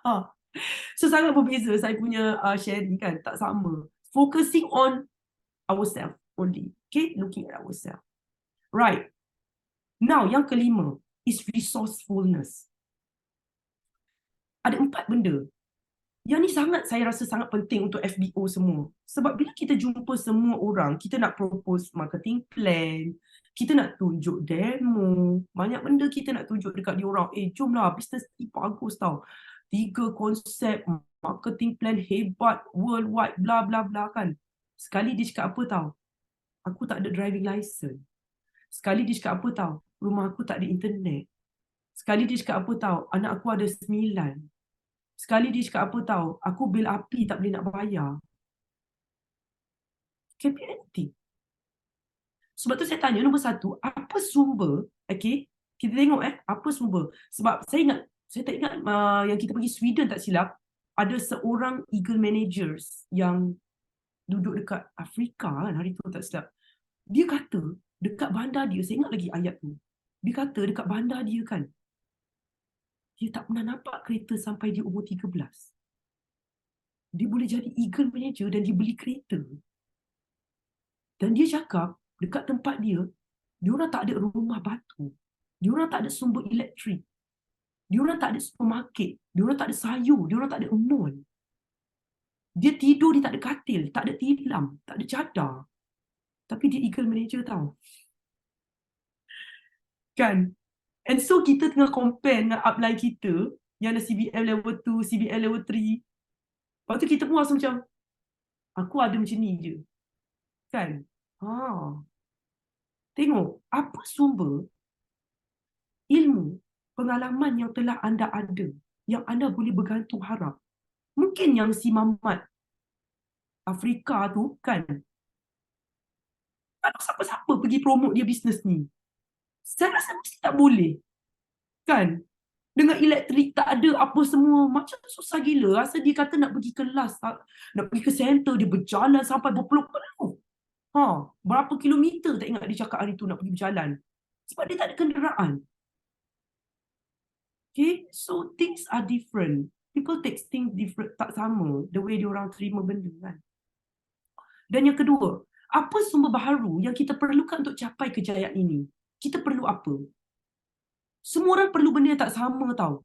So, sangat berbeza saya punya sharing kan, tak sama. Focusing on ourselves only. Okay, looking at ourselves. Right. Now, yang kelima is resourcefulness. Ada 4 benda. Yang ni saya rasa sangat penting untuk FBO semua. Sebab bila kita jumpa semua orang, kita nak propose marketing plan, kita nak tunjuk demo, banyak benda kita nak tunjuk dekat dia orang. Jomlah, bisnes ni bagus tau. 3 konsep marketing plan hebat, worldwide, bla bla bla kan. Sekali dia cakap apa tau? Aku tak ada driving license. Sekali dia cakap apa tau? Rumah aku tak ada internet. Sekali dia cakap apa tau? Anak aku ada 9. Sekali dia cakap apa tahu, aku bil api tak boleh nak bayar. Can be anything. Sebab tu saya tanya nombor 1, apa sumber? Okay, kita tengok apa sumber. Sebab saya tak ingat yang kita pergi Sweden tak silap, ada seorang eagle managers yang duduk dekat Afrika kan, hari tu tak silap. Dia kata dekat bandar dia, saya ingat lagi ayat tu. Dia kata dekat bandar dia kan, dia tak pernah nampak kereta sampai dia umur 13. Dia boleh jadi eagle manager dan dia beli kereta. Dan dia cakap, dekat tempat dia orang tak ada rumah batu. Dia orang tak ada sumber elektrik. Dia orang tak ada supermarket. Dia orang tak ada sayur. Dia orang tak ada mall. Dia tidur, dia tak ada katil, tak ada tilam, tak ada cadar. Tapi dia eagle manager tau. Kan? And so kita tengah compare dengan upline kita yang ada CBM level 2, CBM level 3. Lepas tu kita pun rasa macam, aku ada macam ni je. Kan? Tengok, apa sumber ilmu, pengalaman yang telah anda ada, yang anda boleh bergantung harap. Mungkin yang si Mamat Afrika tu kan, tak ada siapa-siapa pergi promote dia bisnes ni. Saya rasa mesti tak boleh. Kan? Dengan elektrik tak ada apa semua. Macam susah gila. Rasa dia kata nak pergi kelas, nak pergi ke center, dia berjalan sampai berpuluh-puluh. Berapa kilometer tak ingat dia cakap hari tu nak pergi berjalan. Sebab dia tak ada kenderaan. Okay, so things are different. People take things different, tak sama the way diorang terima benda kan. Dan yang kedua, apa sumber baharu yang kita perlukan untuk capai kejayaan ini? Kita perlu apa? Semua orang perlu benda yang tak sama tau.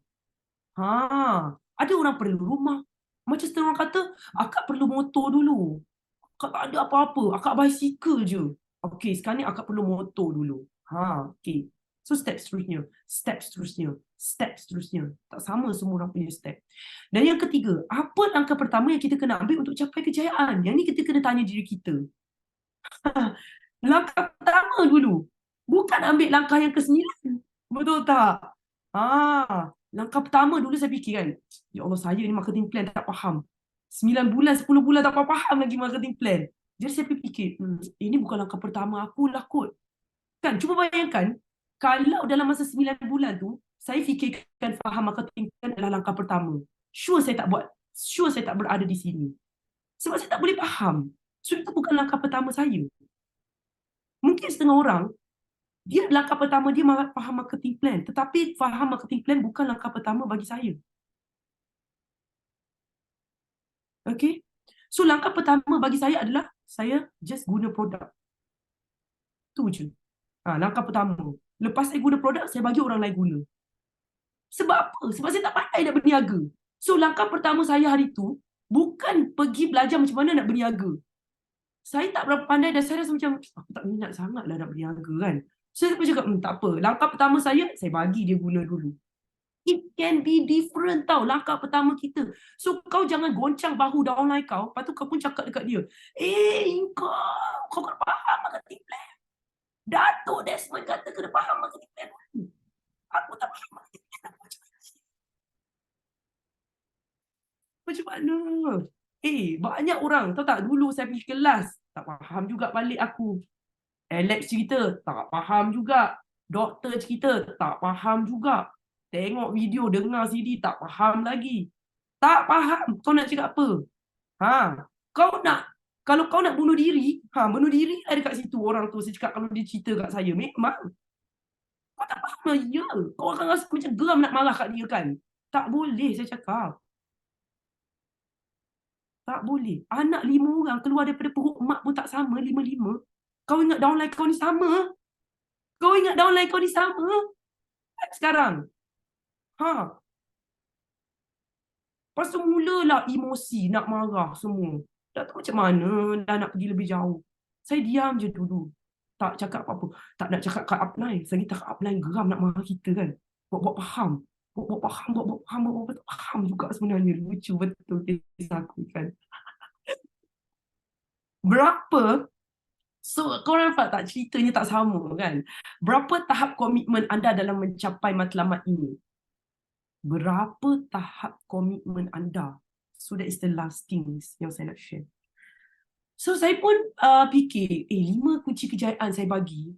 Ada orang perlu rumah. Macam setengah orang kata, akak perlu motor dulu. Akak tak ada apa-apa, akak basikal je. Okay, sekarang ni akak perlu motor dulu. Okay. So step seterusnya, step seterusnya, step seterusnya. Tak sama semua orang punya step. Dan yang ketiga, apa langkah pertama yang kita kena ambil untuk capai kejayaan? Yang ni kita kena tanya diri kita. Langkah pertama dulu. Bukan ambil langkah yang ke-9. Betul tak? Langkah pertama dulu saya fikir kan, ya Allah, saya ni marketing plan tak faham. 9 bulan, 10 bulan tak faham lagi marketing plan. Jadi saya fikir, ini bukan langkah pertama aku lah kot. Kan, cuba bayangkan, kalau dalam masa 9 bulan tu, saya fikirkan faham marketing plan adalah langkah pertama. Sure saya tak berada di sini. Sebab saya tak boleh faham. So itu bukan langkah pertama saya. Mungkin setengah orang, dia langkah pertama dia faham marketing plan. Tetapi faham marketing plan bukan langkah pertama bagi saya. Okay. So langkah pertama bagi saya adalah saya just guna produk. Itu je. Langkah pertama. Lepas saya guna produk, saya bagi orang lain guna. Sebab apa? Sebab saya tak pandai nak berniaga. So langkah pertama saya hari tu bukan pergi belajar macam mana nak berniaga. Saya tak berapa pandai dan saya rasa macam aku tak minat sangat lah nak berniaga kan. So, saya pun cakap, tak apa. Langkah pertama saya bagi dia guna dulu. It can be different tau langkah pertama kita. So kau jangan goncang bahu downline kau. Lepas tu kau pun cakap dekat dia, kau kena faham marketing plan. Datuk Desmond kata kena faham marketing plan. Aku tak faham marketing plan. Macam mana? Banyak orang. Tahu tak, dulu saya pergi kelas, tak faham juga balik aku. Alex cerita, tak faham juga. Doktor cerita, tak faham juga. Tengok video, dengar CD, tak faham lagi. Tak faham. Kau nak cakap apa? Kalau kau nak bunuh diri, bunuh diri lah dekat situ orang tu. Saya cakap kalau dia cerita kat saya, memang. Kau tak faham lah, ya. Kau akan rasa macam geram nak marah kat dia kan? Tak boleh, saya cakap. Tak boleh. Anak 5 orang keluar daripada perut mak pun tak sama, 5-5. Kau ingat downline kau ni sama? Kau ingat downline kau ni sama? Sekarang. Lepas tu mulalah emosi nak marah semua. Dah tahu macam mana dah nak pergi lebih jauh. Saya diam je dulu. Tak cakap apa-apa. Tak nak cakap kat upline. Saya tak kat upline geram nak marah kita kan. Buat faham. Buat faham juga sebenarnya. Lucu betul kisah aku kan. Berapa? So, korang nampak tak ceritanya tak sama kan? Berapa tahap komitmen anda dalam mencapai matlamat ini? Berapa tahap komitmen anda? So, that is the last things yang saya nak share. So, saya pun fikir, 5 kunci kejayaan saya bagi.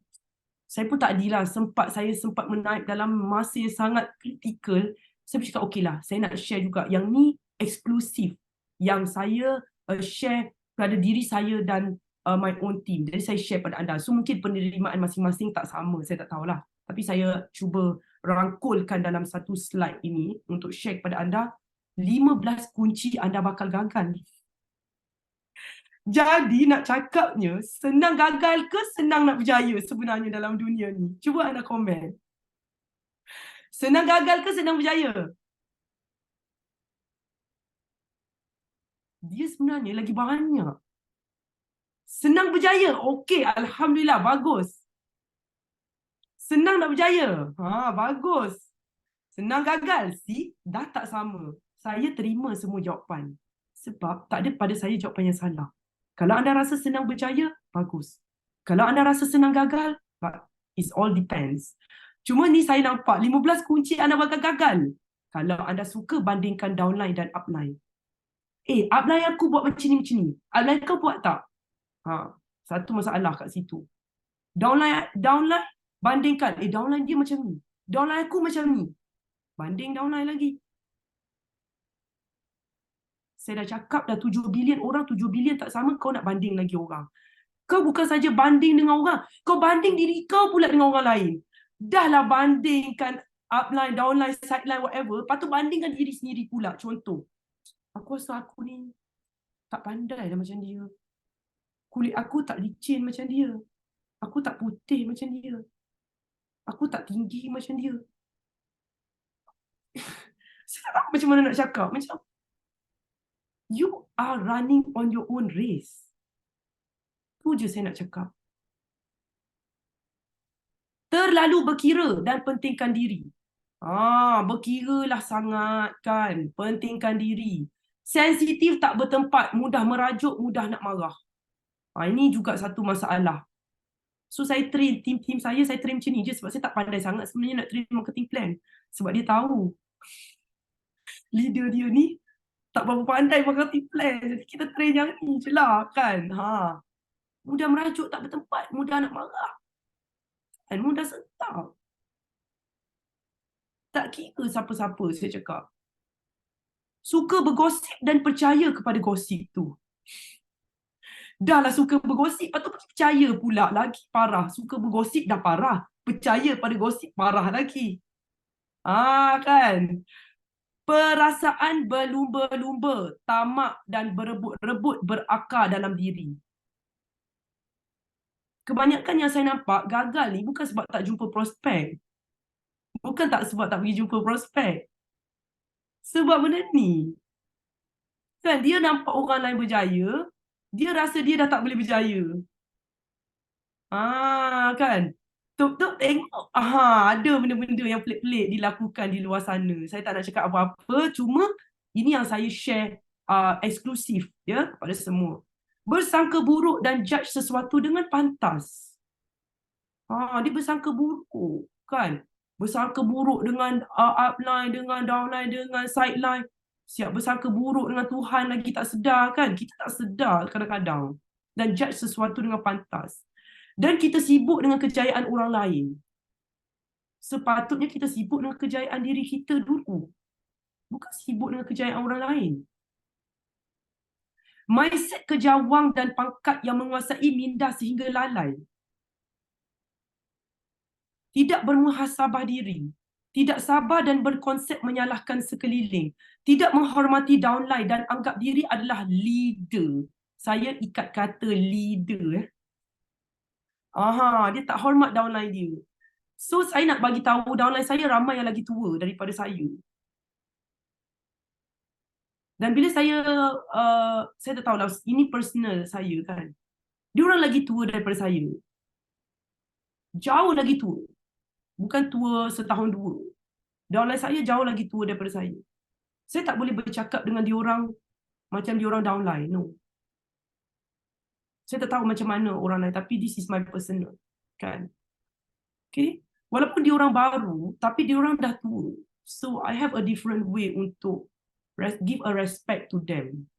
Saya pun tak adilah. Saya sempat menaip dalam masa yang sangat kritikal. Saya bercakap, okey lah, saya nak share juga. Yang ni eksklusif. Yang saya share pada diri saya dan my own team. Jadi saya share pada anda. So mungkin penerimaan masing-masing tak sama. Saya tak tahulah. Tapi saya cuba rangkulkan dalam satu slide ini untuk share kepada anda 15 kunci anda bakal gagal. Jadi nak cakapnya, senang gagal ke senang nak berjaya sebenarnya dalam dunia ni? Cuba anda komen. Senang gagal ke senang berjaya? Dia sebenarnya lagi banyak. Senang berjaya. Okey, alhamdulillah, bagus. Senang nak berjaya. Bagus. Senang gagal. Dah tak sama. Saya terima semua jawapan. Sebab tak ada pada saya jawapan yang salah. Kalau anda rasa senang berjaya, bagus. Kalau anda rasa senang gagal, it all depends. Cuma ni saya nampak 15 kunci anda bakal gagal. Kalau anda suka bandingkan downline dan upline. Upline aku buat macam ni. Upline kau buat tak? Satu masalah kat situ. Downline bandingkan. Downline dia macam ni. Downline aku macam ni. Banding downline lagi. Saya dah cakap dah 7 bilion orang, 7 bilion tak sama, kau nak banding lagi orang. Kau bukan saja banding dengan orang, kau banding diri kau pula dengan orang lain. Dahlah bandingkan upline, downline, sideline, whatever. Lepas tu bandingkan diri sendiri pula. Contoh, aku rasa aku ni tak pandai dah macam dia. Kulit aku tak licin macam dia. Aku tak putih macam dia. Aku tak tinggi macam dia. Saya tak tahu macam mana nak cakap. Macam, you are running on your own race. Itu je saya nak cakap. Terlalu berkira dan pentingkan diri. Berkiralah sangat kan. Pentingkan diri. Sensitif tak bertempat. Mudah merajuk, mudah nak marah. Ini juga satu masalah. So saya train tim saya train macam ni je. Sebab saya tak pandai sangat sebenarnya nak train marketing plan. Sebab dia tahu leader dia ni tak berapa pandai marketing plan. Jadi kita train yang ni je lah kan. Mudah merajuk tak bertempat. Mudah nak marah. Dan mudah sentak. Tak kira siapa-siapa saya cakap. Suka bergosip dan percaya kepada gosip tu. Dahlah suka bergosip, lepas tu percaya pula lagi parah. Suka bergosip dah parah. Percaya pada gosip parah lagi. Kan. Perasaan berlumba-lumba, tamak dan berebut-rebut berakar dalam diri. Kebanyakan yang saya nampak gagal ni bukan sebab tak jumpa prospek. Bukan sebab tak pergi jumpa prospek. Sebab benda ni. Kan dia nampak orang lain berjaya, Dia rasa dia dah tak boleh berjaya. Kan? Tok-tok tengok, ada benda-benda yang pelik-pelik dilakukan di luar sana. Saya tak nak cakap apa-apa, cuma ini yang saya share eksklusif ya kepada semua. Bersangka buruk dan judge sesuatu dengan pantas. Dia bersangka buruk, kan? Bersangka buruk dengan upline, dengan downline, dengan sideline. Siap bersangka buruk dengan Tuhan lagi tak sedar, kan? Kita tak sedar kadang-kadang. Dan judge sesuatu dengan pantas. Dan kita sibuk dengan kejayaan orang lain. Sepatutnya kita sibuk dengan kejayaan diri kita dulu. Bukan sibuk dengan kejayaan orang lain. Mindset kejawang dan pangkat yang menguasai minda sehingga lalai. Tidak bermuhasabah diri. Tidak sabar dan berkonsep menyalahkan sekeliling. Tidak menghormati downline dan anggap diri adalah leader. Saya ikat kata leader. Dia tak hormat downline dia. So, saya nak bagi tahu downline saya ramai yang lagi tua daripada saya. Dan bila saya tak tahulah, ini personal saya, kan. Diorang lagi tua daripada saya. Jauh lagi tua. Bukan tua setahun dua. Downline saya jauh lagi tua daripada saya. Saya tak boleh bercakap dengan diorang macam diorang downline. No. Saya tak tahu macam mana orang lain, tapi this is my personal. Kan. Okay. Walaupun diorang baru, tapi diorang dah tua. So, I have a different way untuk give a respect to them.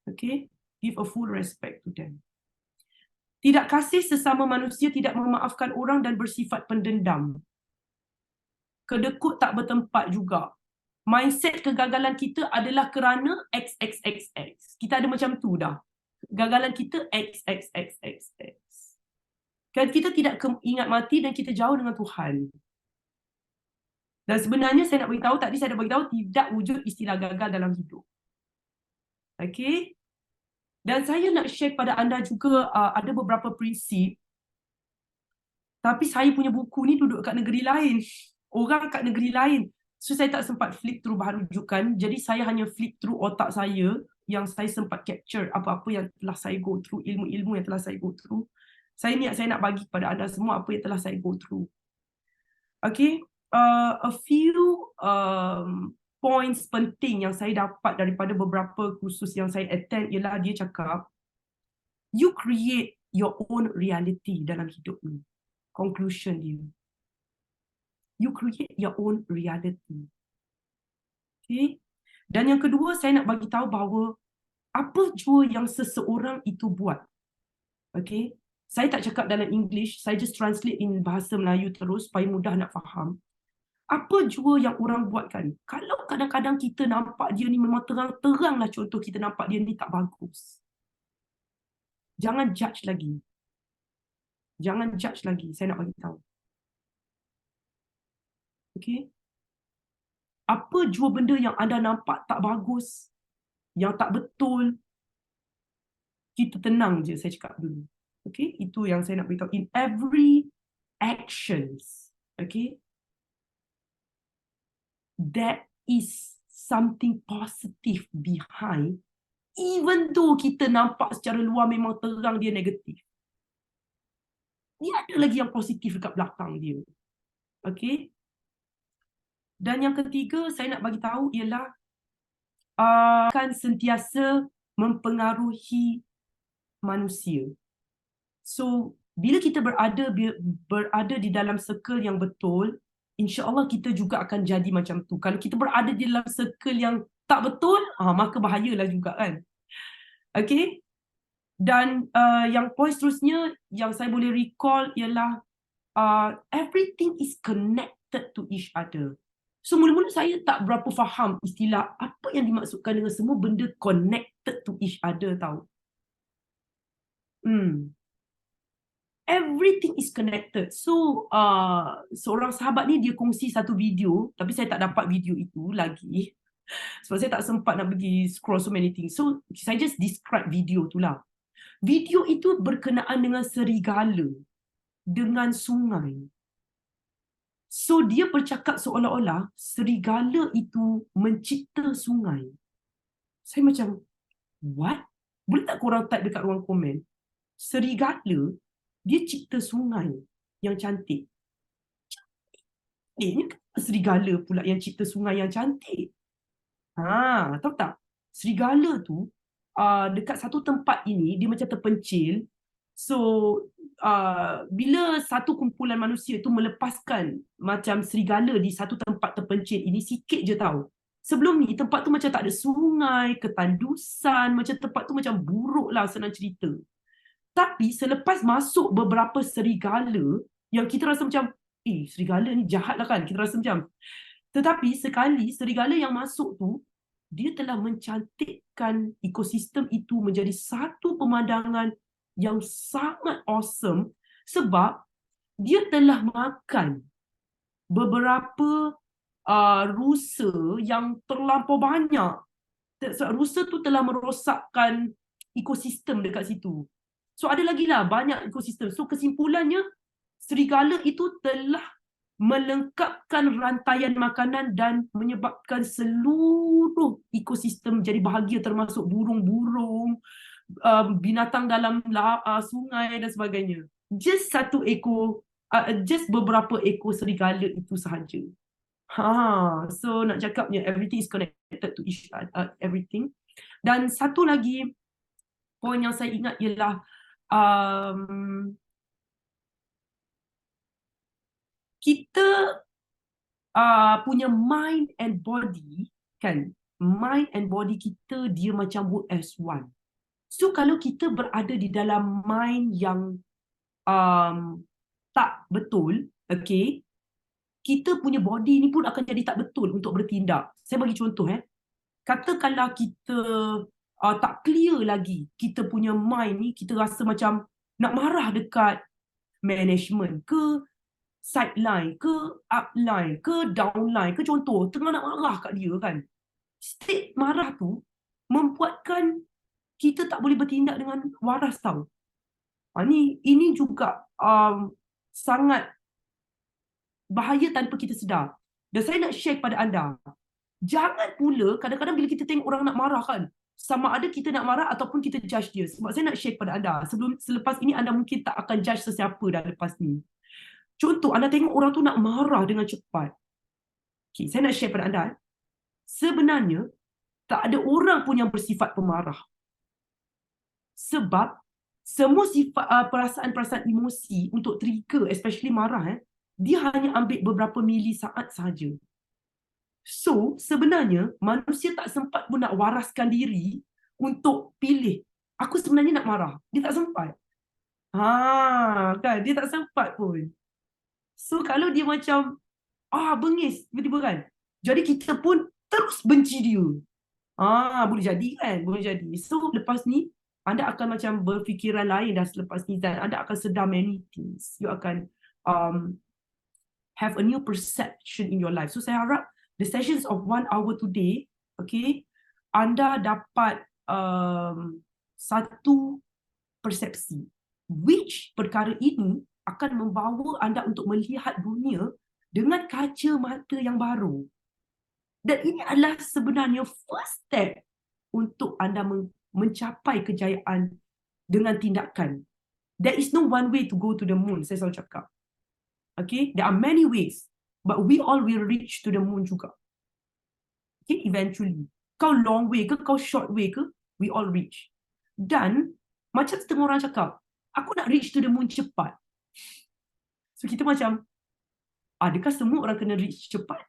Okay. Give a full respect to them. Tidak kasih sesama manusia, tidak memaafkan orang dan bersifat pendendam. Kedekut tak bertempat juga. Mindset kegagalan kita adalah kerana XXXX. Kita ada macam tu dah. Kegagalan kita XXXXX. Kan kita tidak ingat mati dan kita jauh dengan Tuhan. Dan sebenarnya saya nak beritahu, tadi saya dah beritahu tidak wujud istilah gagal dalam hidup. Okay. Dan saya nak share kepada anda juga ada beberapa prinsip. Tapi saya punya buku ni duduk kat negeri lain. Orang kat negeri lain. So saya tak sempat flip through bahan rujukan. Jadi saya hanya flip through otak saya yang saya sempat capture apa-apa yang telah saya go through, ilmu-ilmu yang telah saya go through. Saya nak bagi kepada anda semua apa yang telah saya go through. Okay. A few points penting yang saya dapat daripada beberapa kursus yang saya attend ialah dia cakap, you create your own reality dalam hidup ni. Conclusion dia. You create your own reality. Okay. Dan yang kedua, saya nak bagi tahu bahawa apa jua yang seseorang itu buat. Okay. Saya tak cakap dalam English, saya just translate in bahasa Melayu terus supaya mudah nak faham. Apa jua yang orang buat, kan, kalau kadang-kadang kita nampak dia ni memang terang-terang lah, contoh kita nampak dia ni tak bagus. Jangan judge lagi. Jangan judge lagi, saya nak bagi tahu. Okay. Apa jua benda yang anda nampak tak bagus, yang tak betul, kita tenang je, saya cakap dulu. Okay, itu yang saya nak beritahu. In every actions, okay, there is something positive behind, even though kita nampak secara luar memang terang dia negatif. Dia ada lagi yang positif dekat belakang dia. Okay. Dan yang ketiga saya nak bagi tahu ialah akan sentiasa mempengaruhi manusia. So, bila kita berada di dalam circle yang betul, insya-Allah kita juga akan jadi macam tu. Kalau kita berada di dalam circle yang tak betul, maka bahayalah juga, kan. Okay. Dan yang point seterusnya yang saya boleh recall ialah everything is connected to each other. So mula-mula saya tak berapa faham istilah apa yang dimaksudkan dengan semua benda connected to each other, tahu. Everything is connected. So seorang sahabat ni dia kongsi satu video, tapi saya tak dapat video itu lagi sebab saya tak sempat nak pergi scroll so many things. So saya just describe video tu lah. Video itu berkenaan dengan serigala, dengan sungai. So dia bercakap seolah-olah serigala itu mencipta sungai. Saya macam, what? Boleh tak korang type dekat ruang komen? Serigala, dia cipta sungai yang cantik. Cantiknya kenapa serigala pula yang cipta sungai yang cantik? Tahu tak? Serigala tu dekat satu tempat ini dia macam terpencil. So bila satu kumpulan manusia tu melepaskan macam serigala di satu tempat terpencil ini, sikit je tahu. Sebelum ni tempat tu macam tak ada sungai, ketandusan, macam tempat tu macam buruk lah senang cerita. Tapi selepas masuk beberapa serigala yang kita rasa macam, serigala ni jahat lah kan, kita rasa macam. Tetapi sekali serigala yang masuk tu, dia telah mencantikkan ekosistem itu menjadi satu pemandangan yang sangat awesome sebab dia telah makan beberapa rusa yang terlampau banyak. Rusa tu telah merosakkan ekosistem dekat situ. So ada lagi lah banyak ekosistem. So kesimpulannya, serigala itu telah melengkapkan rantaian makanan dan menyebabkan seluruh ekosistem jadi bahagia, termasuk burung-burung, binatang dalam sungai dan sebagainya. Just beberapa ekor serigala itu sahaja. So nak cakapnya everything is connected to each other, everything. Dan satu lagi poin yang saya ingat ialah kita punya mind and body kan, mind and body kita dia macam work as one. So kalau kita berada di dalam mind yang tak betul, okay, kita punya body ni pun akan jadi tak betul untuk bertindak. Saya bagi contoh katakanlah kita tak clear lagi kita punya mind ni, kita rasa macam nak marah dekat management ke, sideline ke, upline ke, downline ke, contoh tengah nak marah kat dia kan. State marah tu membuatkan kita tak boleh bertindak dengan waras tau. Ini juga sangat bahaya tanpa kita sedar. Dan saya nak share kepada anda, jangan pula kadang-kadang bila kita tengok orang nak marah kan, sama ada kita nak marah ataupun kita judge dia. Sebab saya nak share kepada anda, selepas ini anda mungkin tak akan judge sesiapa dah lepas ni. Contoh, anda tengok orang tu nak marah dengan cepat. Okay, saya nak share kepada anda. Sebenarnya, tak ada orang pun yang bersifat pemarah. Sebab semua sifat perasaan-perasaan emosi untuk trigger, especially marah, dia hanya ambil beberapa milisaat sahaja. So, sebenarnya manusia tak sempat pun nak waraskan diri untuk pilih, aku sebenarnya nak marah. Dia tak sempat. Kan? Dia tak sempat pun. So, kalau dia macam bengis tiba-tiba kan, jadi kita pun terus benci dia. Boleh jadi kan? Boleh jadi. So, lepas ni anda akan macam berfikiran lain dah selepas ni, dan anda akan sedar many things. You akan have a new perception in your life. So saya harap the sessions of 1 hour today, okay, anda dapat satu persepsi which perkara ini akan membawa anda untuk melihat dunia dengan kaca mata yang baru. Dan ini adalah sebenarnya first step untuk anda mencapai kejayaan dengan tindakan. There is no one way to go to the moon, saya selalu cakap. Okay, there are many ways, but we all will reach to the moon juga. Okay, eventually. Kau long way ke, kau short way ke, we all reach. Dan macam setengah orang cakap, aku nak reach to the moon cepat. So kita macam, adakah semua orang kena reach cepat?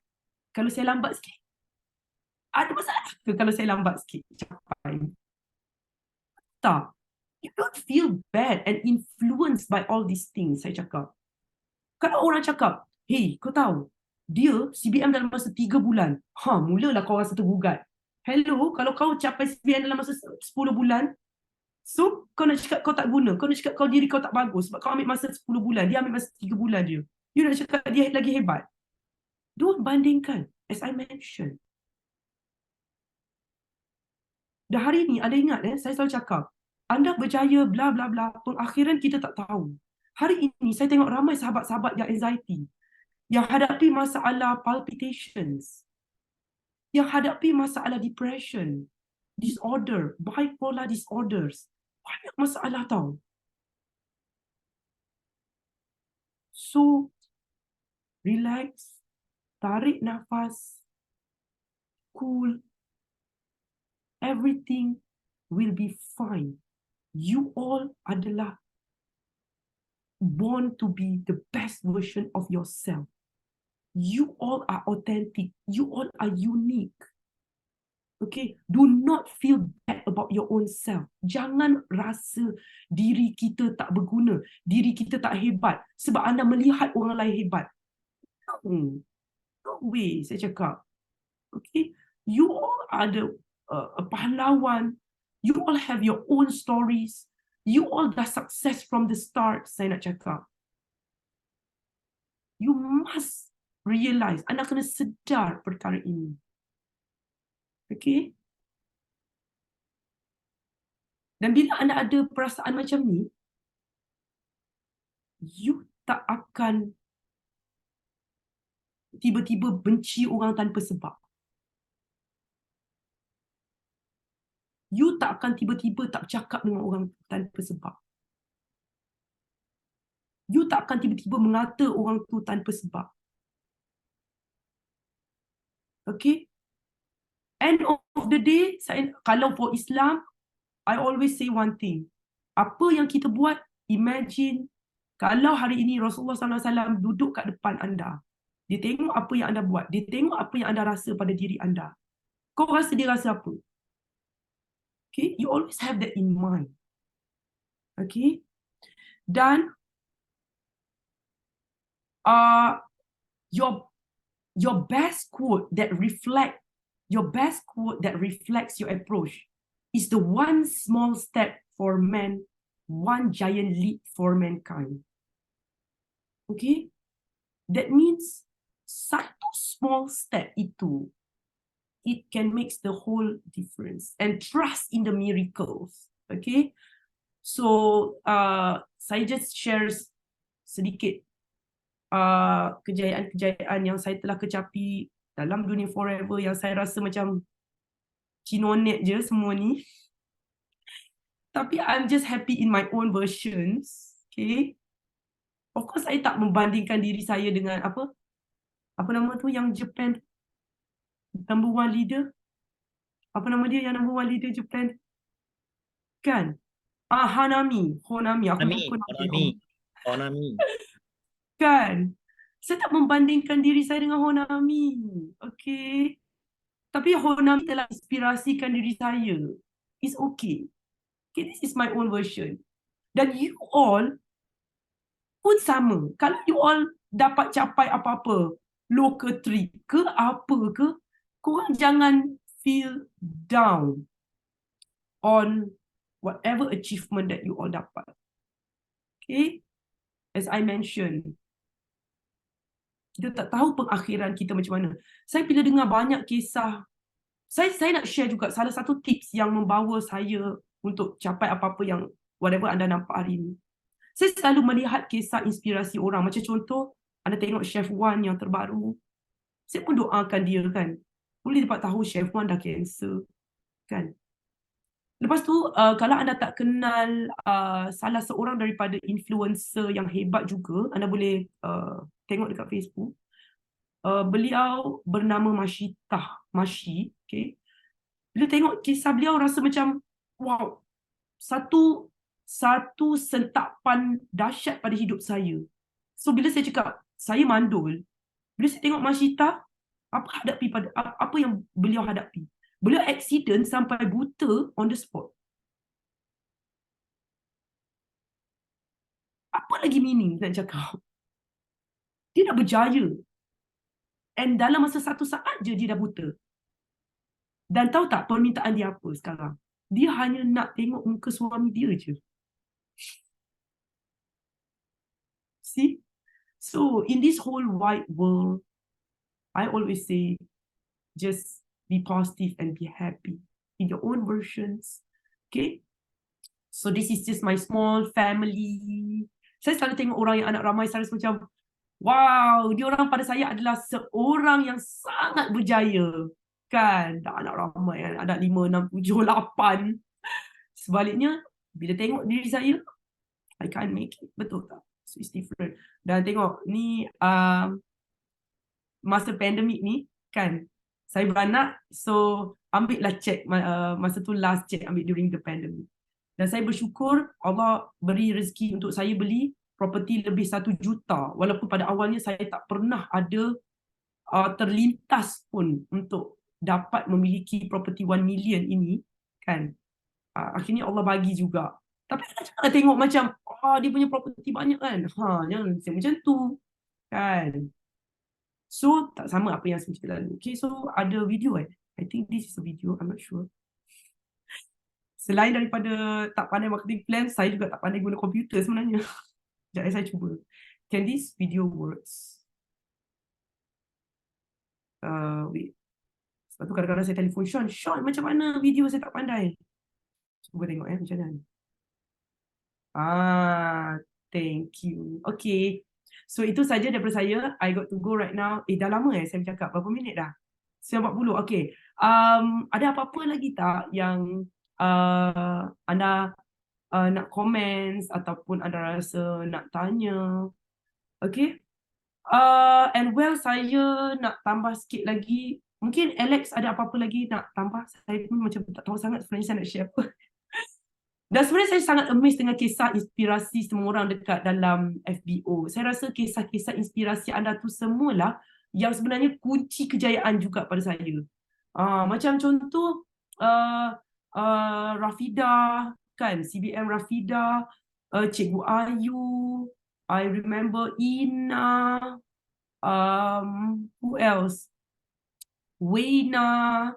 Kalau saya lambat sikit, ada masalah ke kalau saya lambat sikit capai? Tak. You don't feel bad and influenced by all these things, saya cakap. Kalau orang cakap, hey, kau tahu, dia CBM dalam masa 3 bulan. Mulalah kau rasa tergugat. Hello, kalau kau capai CBM dalam masa 10 bulan, so kau nak cakap kau tak guna. Kau nak cakap kau diri kau tak bagus sebab kau ambil masa 10 bulan. Dia ambil masa 3 bulan je. You nak cakap dia lagi hebat. Don't bandingkan, as I mentioned. Dah hari ni, ada ingat saya selalu cakap, anda berjaya bla bla bla, pengakhiran kita tak tahu. Hari ini saya tengok ramai sahabat-sahabat yang anxiety, yang hadapi masalah palpitations, yang hadapi masalah depression, disorder, bipolar disorders. Banyak masalah tau. So, relax, tarik nafas, cool, everything will be fine. You all adalah born to be the best version of yourself. You all are authentic. You all are unique. Okay, do not feel bad about your own self. Jangan rasa diri kita tak berguna, diri kita tak hebat sebab anda melihat orang lain hebat. No way, saya cakap. Okay, you all are the pahlawan. You all have your own stories. You all dah sukses from the start, saya nak cakap. You must realize, anda kena sedar perkara ini. Okay? Dan bila anda ada perasaan macam ni, you tak akan tiba-tiba benci orang tanpa sebab. You tak akan tiba-tiba tak bercakap dengan orang tanpa sebab. You tak akan tiba-tiba mengata orang tu tanpa sebab. Okay? End of the day, kalau for Islam, I always say one thing. Apa yang kita buat, imagine kalau hari ini Rasulullah SAW duduk kat depan anda. Dia tengok apa yang anda buat. Dia tengok apa yang anda rasa pada diri anda. Kau rasa dia rasa apa? Okay, you always have that in mind. Okay? Dan your best quote that reflects your approach is the one small step for man, one giant leap for mankind. Okay? That means satu small step itu, it can make the whole difference. And trust in the miracles. Okay? So, saya just share sedikit kejayaan-kejayaan yang saya telah kecapi dalam dunia forever yang saya rasa macam cinonet je semua ni. Tapi I'm just happy in my own versions. Okay? Of course, saya tak membandingkan diri saya dengan apa nama tu yang Japan number one leader. Apa nama dia yang number one leader Japan? Kan? Honami. Aku lupa nama dia. Honami. Kan? Saya tak membandingkan diri saya dengan Honami. Okay? Tapi Honami telah inspirasikan diri saya. It's okay. Okay, this is my own version. Dan you all pun sama. Kalau you all dapat capai apa-apa, local trip ke apa ke, korang jangan feel down on whatever achievement that you all dapat. Okay? As I mentioned, kita tak tahu pengakhiran kita macam mana. Saya bila dengar banyak kisah, saya nak share juga salah satu tips yang membawa saya untuk capai apa-apa yang whatever anda nampak hari ini. Saya selalu melihat kisah inspirasi orang. Macam contoh, anda tengok Chef Wan yang terbaru. Saya pun doakan dia kan. Boleh dapat tahu Chef Wan dah cancer. Kan? Lepas tu, kalau anda tak kenal salah seorang daripada influencer yang hebat juga, anda boleh tengok dekat Facebook. Beliau bernama Mashi. Okay? Bila tengok kisah beliau, rasa macam, wow, satu sentapan dahsyat pada hidup saya. So bila saya cakap, saya mandul, bila saya tengok Mashita, apa yang beliau hadapi? Beliau accident sampai buta on the spot. Apa lagi meaning nak cakap? Dia dah berjaya. And dalam masa satu saat je dia dah buta. Dan tahu tak permintaan dia apa sekarang? Dia hanya nak tengok muka suami dia je. See? So, in this whole wide world, I always say, just be positive and be happy in your own versions. Okay? So, this is just my small family. Saya selalu tengok orang yang anak ramai, saya rasa macam, wow, dia orang pada saya adalah seorang yang sangat berjaya. Kan, dah anak ramai kan, ada 5, 6, 7, 8. Sebaliknya, bila tengok diri saya, I can't make it. Betul tak? So it's different. Dan tengok, ni masa pandemik ni, kan, saya beranak, so ambil lah check, masa tu last check ambil during the pandemic. Dan saya bersyukur Allah beri rezeki untuk saya beli property lebih 1 juta. Walaupun pada awalnya saya tak pernah ada terlintas pun untuk dapat memiliki property 1 million ini, kan. Akhirnya Allah bagi juga. Tapi jangan tengok macam dia punya property banyak kan. Jangan macam tu, kan. So tak sama apa yang saya cerita lalu. Okay, so ada video I think this is a video, I'm not sure. Selain daripada tak pandai marketing plan, saya juga tak pandai guna komputer sebenarnya. Sekejap saya cuba. Can this video works? Wait. Sebab tu kadang-kadang saya telefon Sean, macam mana video saya tak pandai? Cuba tengok macam mana. Thank you. Okay. So itu saja daripada saya. I got to go right now. Dah lama saya bercakap. Berapa minit dah? 9:40. Okay. Ada apa-apa lagi tak yang anda nak comments ataupun anda rasa nak tanya? Okay. And well, saya nak tambah sikit lagi. Mungkin Alex ada apa-apa lagi nak tambah? Saya pun macam tak tahu sangat sebenarnya saya nak share apa. Dan sebenarnya saya sangat amazed dengan kisah inspirasi semua orang dekat dalam FBO. Saya rasa kisah-kisah inspirasi anda tu semualah yang sebenarnya kunci kejayaan juga pada saya. Macam contoh Rafida, kan, CBM Rafida, Cikgu Ayu, I remember Ina, who else? Wayna,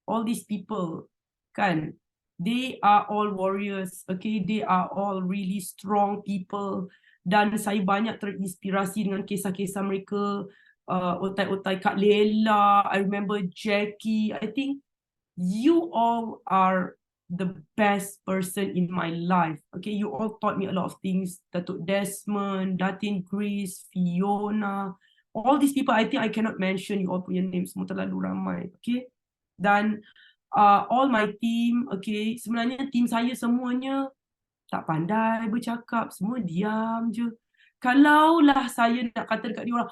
all these people, kan. They are all warriors, okay? They are all really strong people. Dan saya banyak terinspirasi dengan kisah-kisah mereka. Otai-otai Kak Lela, I remember Jackie. I think you all are the best person in my life. Okay, you all taught me a lot of things. Datuk Desmond, Datin Grace, Fiona, all these people, I think I cannot mention you all punya names, semua terlalu ramai. Okay, dan all my team, okay, sebenarnya team saya semuanya tak pandai bercakap, semua diam je. Kalaulah saya nak kata dekat dia orang,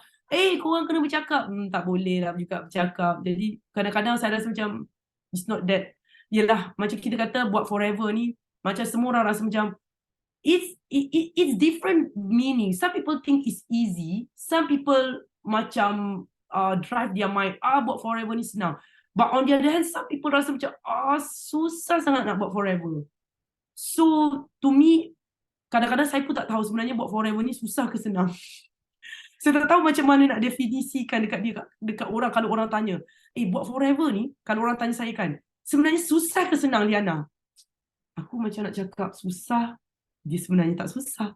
korang kena bercakap, tak boleh lah juga bercakap. Jadi kadang-kadang saya rasa macam it's not that. Yelah, macam kita kata buat forever ni, macam semua orang rasa macam it's different meaning. Some people think it's easy, some people macam drive their mind, buat forever ni senang. But on the other hand, some people rasa macam susah sangat nak buat forever. So to me, kadang-kadang saya pun tak tahu sebenarnya buat forever ni susah ke senang. Saya tak tahu macam mana nak definisikan dekat orang kalau orang tanya, buat forever ni, kalau orang tanya saya kan, sebenarnya susah ke senang, Liana? Aku macam nak cakap susah, dia sebenarnya tak susah.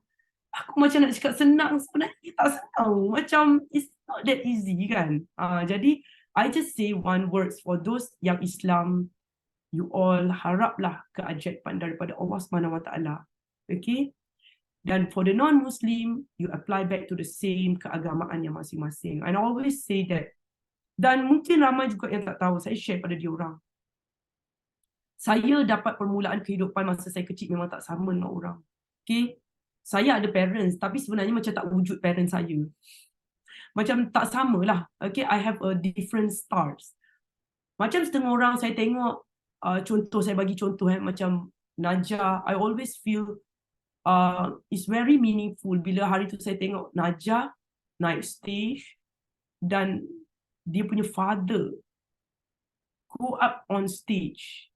Aku macam nak cakap senang, sebenarnya dia tak senang. Macam it's not that easy kan. Jadi I just say one words for those yang Islam, you all haraplah keajaiban daripada Allah SWT. Okay? Dan for the non-Muslim, you apply back to the same keagamaan yang masing-masing. And I always say that. Dan mungkin ramai juga yang tak tahu, saya share pada dia orang. Saya dapat permulaan kehidupan masa saya kecil memang tak sama dengan orang. Okay? Saya ada parents, tapi sebenarnya macam tak wujud parents saya. Macam tak samalah. Okay, I have a different stars. Macam setengah orang saya tengok, contoh saya bagi contoh macam Najah, I always feel it's very meaningful bila hari tu saya tengok Najah naik stage dan dia punya father go up on stage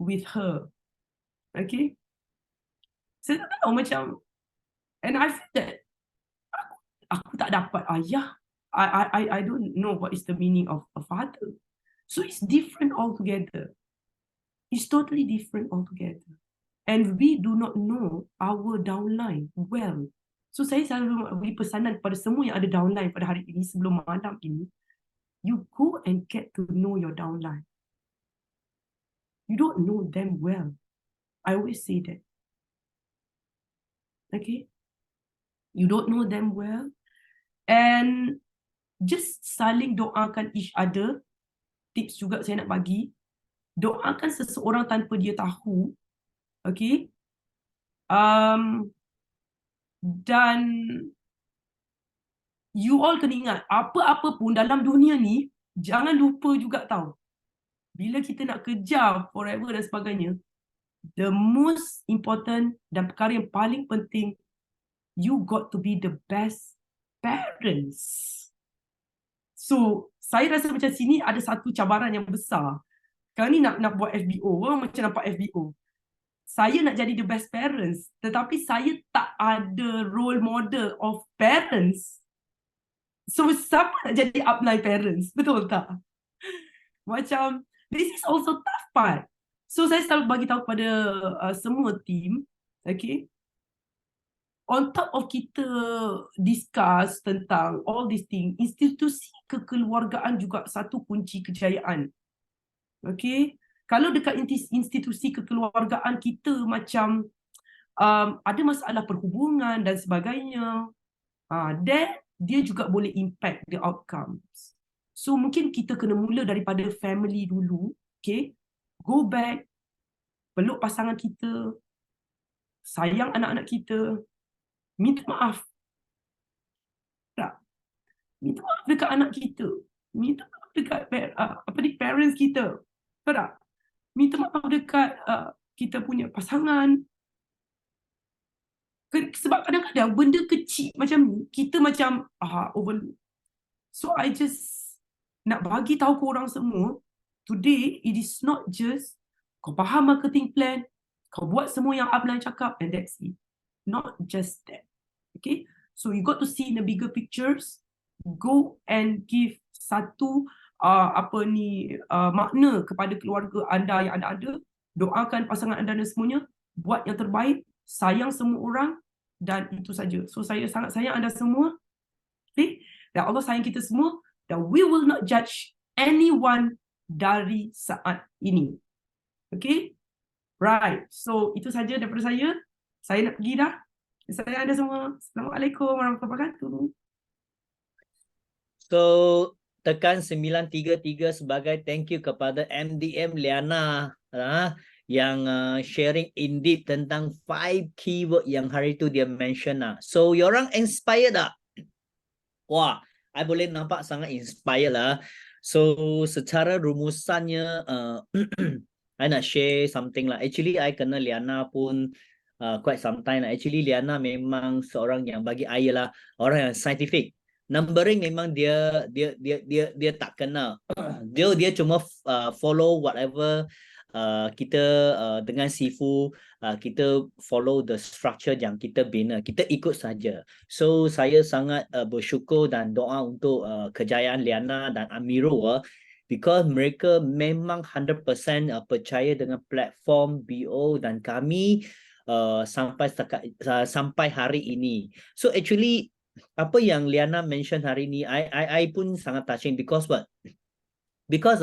with her. Okay? Saya tak tahu macam, and I feel that aku tak dapat ayah. I don't know what is the meaning of a father. So it's different altogether. It's totally different altogether. And we do not know our downline well. So saya selalu beri pesanan kepada semua yang ada downline pada hari ini, sebelum malam ini, you go and get to know your downline. You don't know them well. I always say that. Okay? You don't know them well. And just saling doakan each other. tips juga saya nak bagi. Doakan seseorang tanpa dia tahu. Okay. Dan you all kena ingat, apa-apa pun dalam dunia ni, jangan lupa juga tahu. Bila kita nak kejar forever dan sebagainya, the most important dan perkara yang paling penting, you got to be the best parents. So, saya rasa macam sini ada satu cabaran yang besar. Sekarang ni nak buat FBO, orang macam nampak FBO. Saya nak jadi the best parents, tetapi saya tak ada role model of parents. So, siapa nak jadi upline parents? Betul tak? Macam, this is also tough part. So, saya selalu bagi tahu kepada semua team, okay, on top of kita discuss tentang all these things, institusi kekeluargaan juga satu kunci kejayaan. Okay, kalau dekat institusi kekeluargaan kita macam ada masalah perhubungan dan sebagainya, then dia juga boleh impact the outcomes. So mungkin kita kena mula daripada family dulu, okay, go back, peluk pasangan kita, sayang anak-anak kita, minta maaf. Tak? Minta maaf dekat anak kita. Minta maaf dekat parents kita. Tak? Minta maaf dekat kita punya pasangan. Sebab kadang-kadang benda kecil macam ni, kita macam overlook. So I just nak bagi tahu korang semua, today it is not just kau faham marketing plan, kau buat semua yang upline cakap, and that's it. Not just that. Okay, so you got to see in the bigger pictures. Go and give satu makna kepada keluarga anda yang anda ada. Doakan pasangan anda dan semuanya. Buat yang terbaik. Sayang semua orang. Dan itu saja. So saya sangat sayang anda semua. Okay? Dan Allah sayang kita semua. Dan we will not judge anyone dari saat ini. Okay? Right. So itu saja daripada saya. Saya nak pergi dah. Saya ada semua. Assalamualaikum warahmatullahi wabarakatuh. So, tekan 933 sebagai thank you kepada MDM Liana yang sharing in deep tentang 5 keyword yang hari tu dia mention . So, yorang inspired tak? Wah, I boleh nampak sangat inspired lah. So, secara rumusannya, I nak share something lah. Actually, I kenal Liana pun quite some time lah. Actually, Liana memang seorang yang bagi I lah orang yang scientific. Numbering memang dia tak kenal. Dia cuma follow whatever kita dengan Sifu kita follow the structure yang kita bina. Kita ikut saja. So saya sangat bersyukur dan doa untuk kejayaan Liana dan Amirul because mereka memang 100% percaya dengan platform BO dan kami sampai hari ini. So actually apa yang Liana mention hari ni, I pun sangat touching because what? Because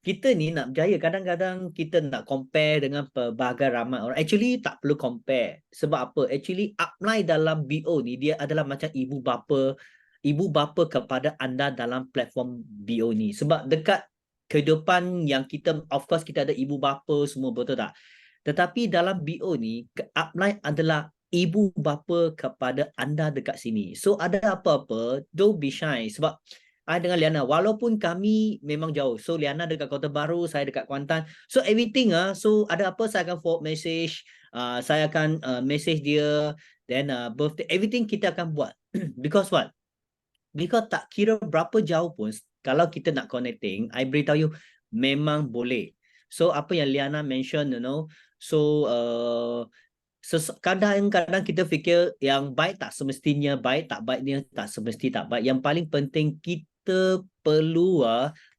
kita ni nak berjaya, kadang-kadang kita nak compare dengan pelbagai ramai orang. Actually tak perlu compare. Sebab apa? Actually upline dalam BO ni dia adalah macam ibu bapa kepada anda dalam platform BO ni. Sebab dekat kehidupan yang kita, of course kita ada ibu bapa semua, betul tak? Tetapi dalam BO ni, upline adalah ibu bapa kepada anda dekat sini. So ada apa-apa, don't be shy. Sebab I dengan Liana, walaupun kami memang jauh. So Liana dekat Kota Baru, saya dekat Kuantan. So everything so ada apa saya akan forward message, saya akan message dia, then birthday, everything kita akan buat. Because what? Because tak kira berapa jauh pun, kalau kita nak connecting, I beritahu you, memang boleh. So apa yang Liana mention, so kadang-kadang kita fikir yang baik tak semestinya baik, tak baiknya tak semesti tak baik. Yang paling penting kita perlu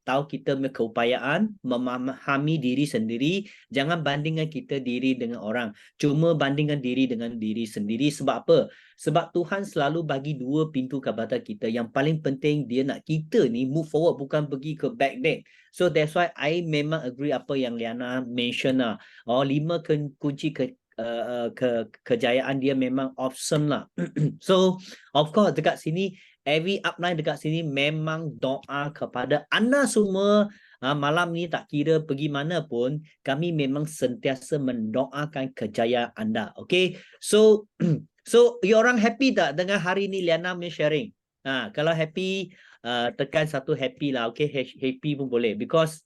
tahu kita punya keupayaan, memahami diri sendiri. Jangan bandingkan kita diri dengan orang. Cuma bandingkan diri dengan diri sendiri. Sebab apa? Sebab Tuhan selalu bagi 2 pintu kepada kita. Yang paling penting dia nak kita ni move forward, bukan pergi ke back. So that's why I memang agree apa yang Liana mention 5 kunci kejayaan dia memang awesome lah. So of course dekat sini every upline dekat sini memang doa kepada anda semua malam ni tak kira pergi mana pun, kami memang sentiasa mendoakan kejayaan anda. Okay, so so you orang happy tak dengan hari ni Liana punya sharing? Kalau happy, tekan satu happy lah. Okay, happy pun boleh, because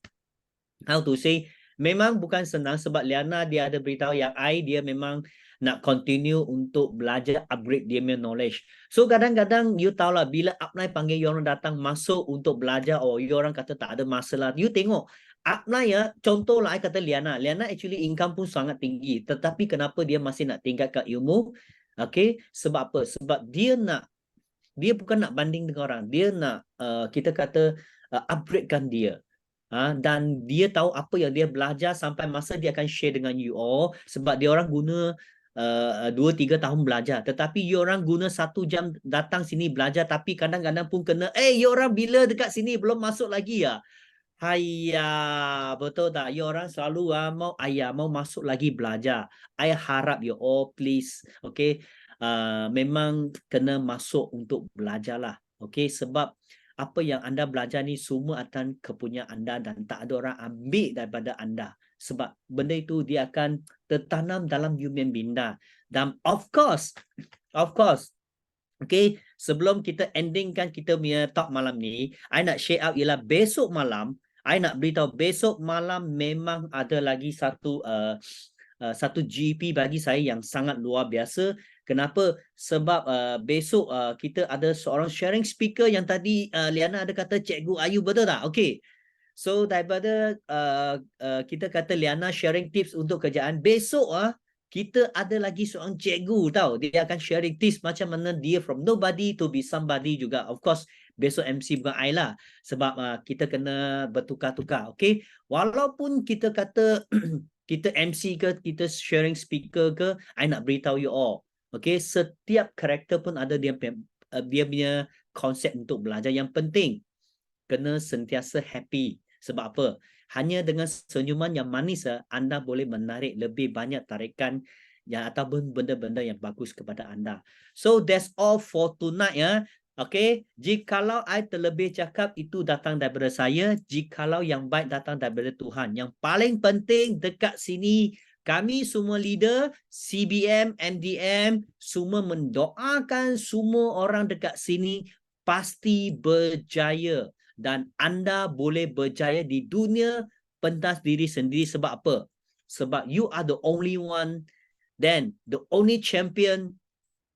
how to say, memang bukan senang sebab Liana dia ada beritahu yang dia memang nak continue untuk belajar, upgrade dia punya knowledge. So kadang-kadang you tahulah bila upline panggil you orang datang masuk untuk belajar, you orang kata tak ada masalah. You tengok upline ya, contohlah I kata Liana actually income pun sangat tinggi, tetapi kenapa dia masih nak tingkatkan ilmu? Okay, sebab apa? Sebab dia bukan nak banding dengan orang, dia nak kita kata upgradekan dia. Dan dia tahu apa yang dia belajar sampai masa dia akan share dengan you all, sebab dia orang guna 2-3 tahun belajar, tetapi you orang guna 1 jam datang sini belajar, tapi kadang-kadang pun kena you orang bila dekat sini belum masuk lagi ya. Hayya, betul tak? You orang selalu mau masuk lagi belajar. I harap you all please, okay, memang kena masuk untuk belajar lah. Okay, sebab apa yang anda belajar ni semua akan kepunyaan anda dan tak ada orang ambil daripada anda. Sebab benda itu dia akan tertanam dalam human minda. Dan of course, okay, sebelum kita endingkan kita punya talk malam ni, I nak share out ialah besok malam, I nak beritahu besok malam memang ada lagi satu GP bagi saya yang sangat luar biasa. Kenapa? Sebab besok kita ada seorang sharing speaker yang tadi Liana ada kata Cikgu Ayu, betul tak? Okay. So daripada kita kata Liana sharing tips untuk kerjaan, besok kita ada lagi seorang cikgu tahu. Dia akan sharing tips macam mana dia from nobody to be somebody juga. Of course, besok MC bukan I lah. Sebab kita kena bertukar-tukar. Okay. Walaupun kita kata kita MC ke, kita sharing speaker ke, I nak beritahu you all. Okay, setiap karakter pun ada dia punya konsep untuk belajar. Yang penting, kena sentiasa happy. Sebab apa? Hanya dengan senyuman yang manis, anda boleh menarik lebih banyak tarikan ataupun benda-benda yang bagus kepada anda. So, that's all for tonight ya. Okay, jikalau I terlebih cakap, itu datang daripada saya. Jikalau yang baik datang daripada Tuhan. Yang paling penting dekat sini, kami semua leader, CBM, MDM, semua mendoakan semua orang dekat sini pasti berjaya. Dan anda boleh berjaya di dunia pentas diri sendiri. Sebab apa? Sebab you are the only one, then the only champion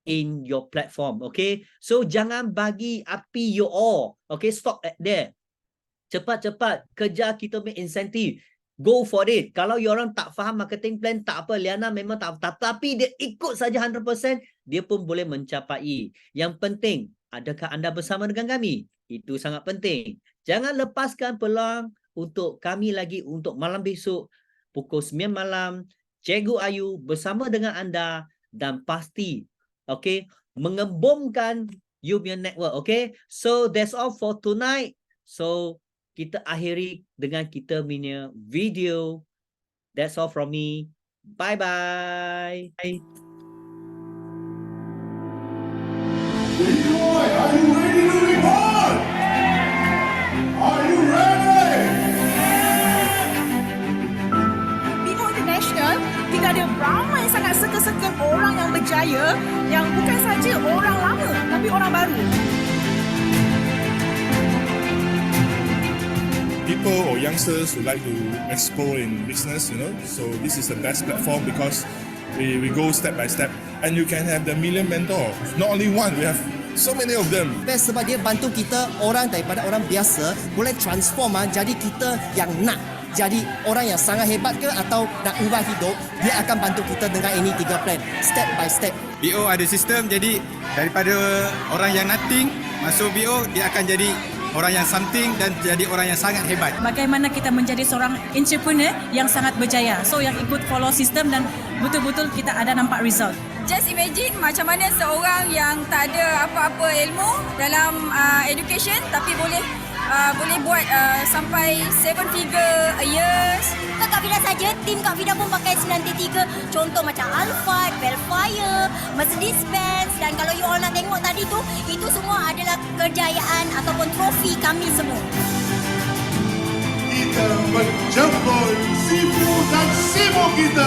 in your platform. Okay? So, jangan bagi api you all. Okay? Stop at there. Cepat-cepat kejar kita punya insentif. Go for it. Kalau you orang tak faham marketing plan, tak apa. Liana memang tak, tapi dia ikut saja 100%, dia pun boleh mencapai. Yang penting, adakah anda bersama dengan kami? Itu sangat penting. Jangan lepaskan peluang untuk kami lagi untuk malam besok, pukul 9 malam, Cikgu Ayu bersama dengan anda dan pasti, okay, mengebomkan you punya network, okay? So, that's all for tonight. So, kita akhiri dengan kita punya video. That's all from me. Bye-bye. Leroy, are you ready to report? Are you ready? BO International, kita ada ramai sangat seka-seka orang yang berjaya, yang bukan saja orang lama, tapi orang baru. People or youngsters who like to explore in business, so this is the best platform because we go step by step and you can have the million mentor. Not only one, we have so many of them. Best sebab dia bantu kita orang daripada orang biasa boleh transform jadi kita yang nak jadi orang yang sangat hebat ke atau nak ubah hidup, dia akan bantu kita dengan ini 3 plan step by step. BO ada sistem, jadi daripada orang yang nothing masuk BO, dia akan jadi orang yang something dan jadi orang yang sangat hebat. Bagaimana kita menjadi seorang entrepreneur yang sangat berjaya. So yang ikut follow sistem dan betul-betul kita ada nampak result. Just imagine macam mana seorang yang tak ada apa-apa ilmu dalam education tapi boleh buat sampai 7 figure a year. Bukan Kak Fida saja, tim Kak Fida pun pakai 93. Contoh macam Alphard, Bellfire, Mercedes-Benz, dan kalau you all nak tengok tadi tu, itu semua adalah kejayaan ataupun trofi kami semua. demo kita.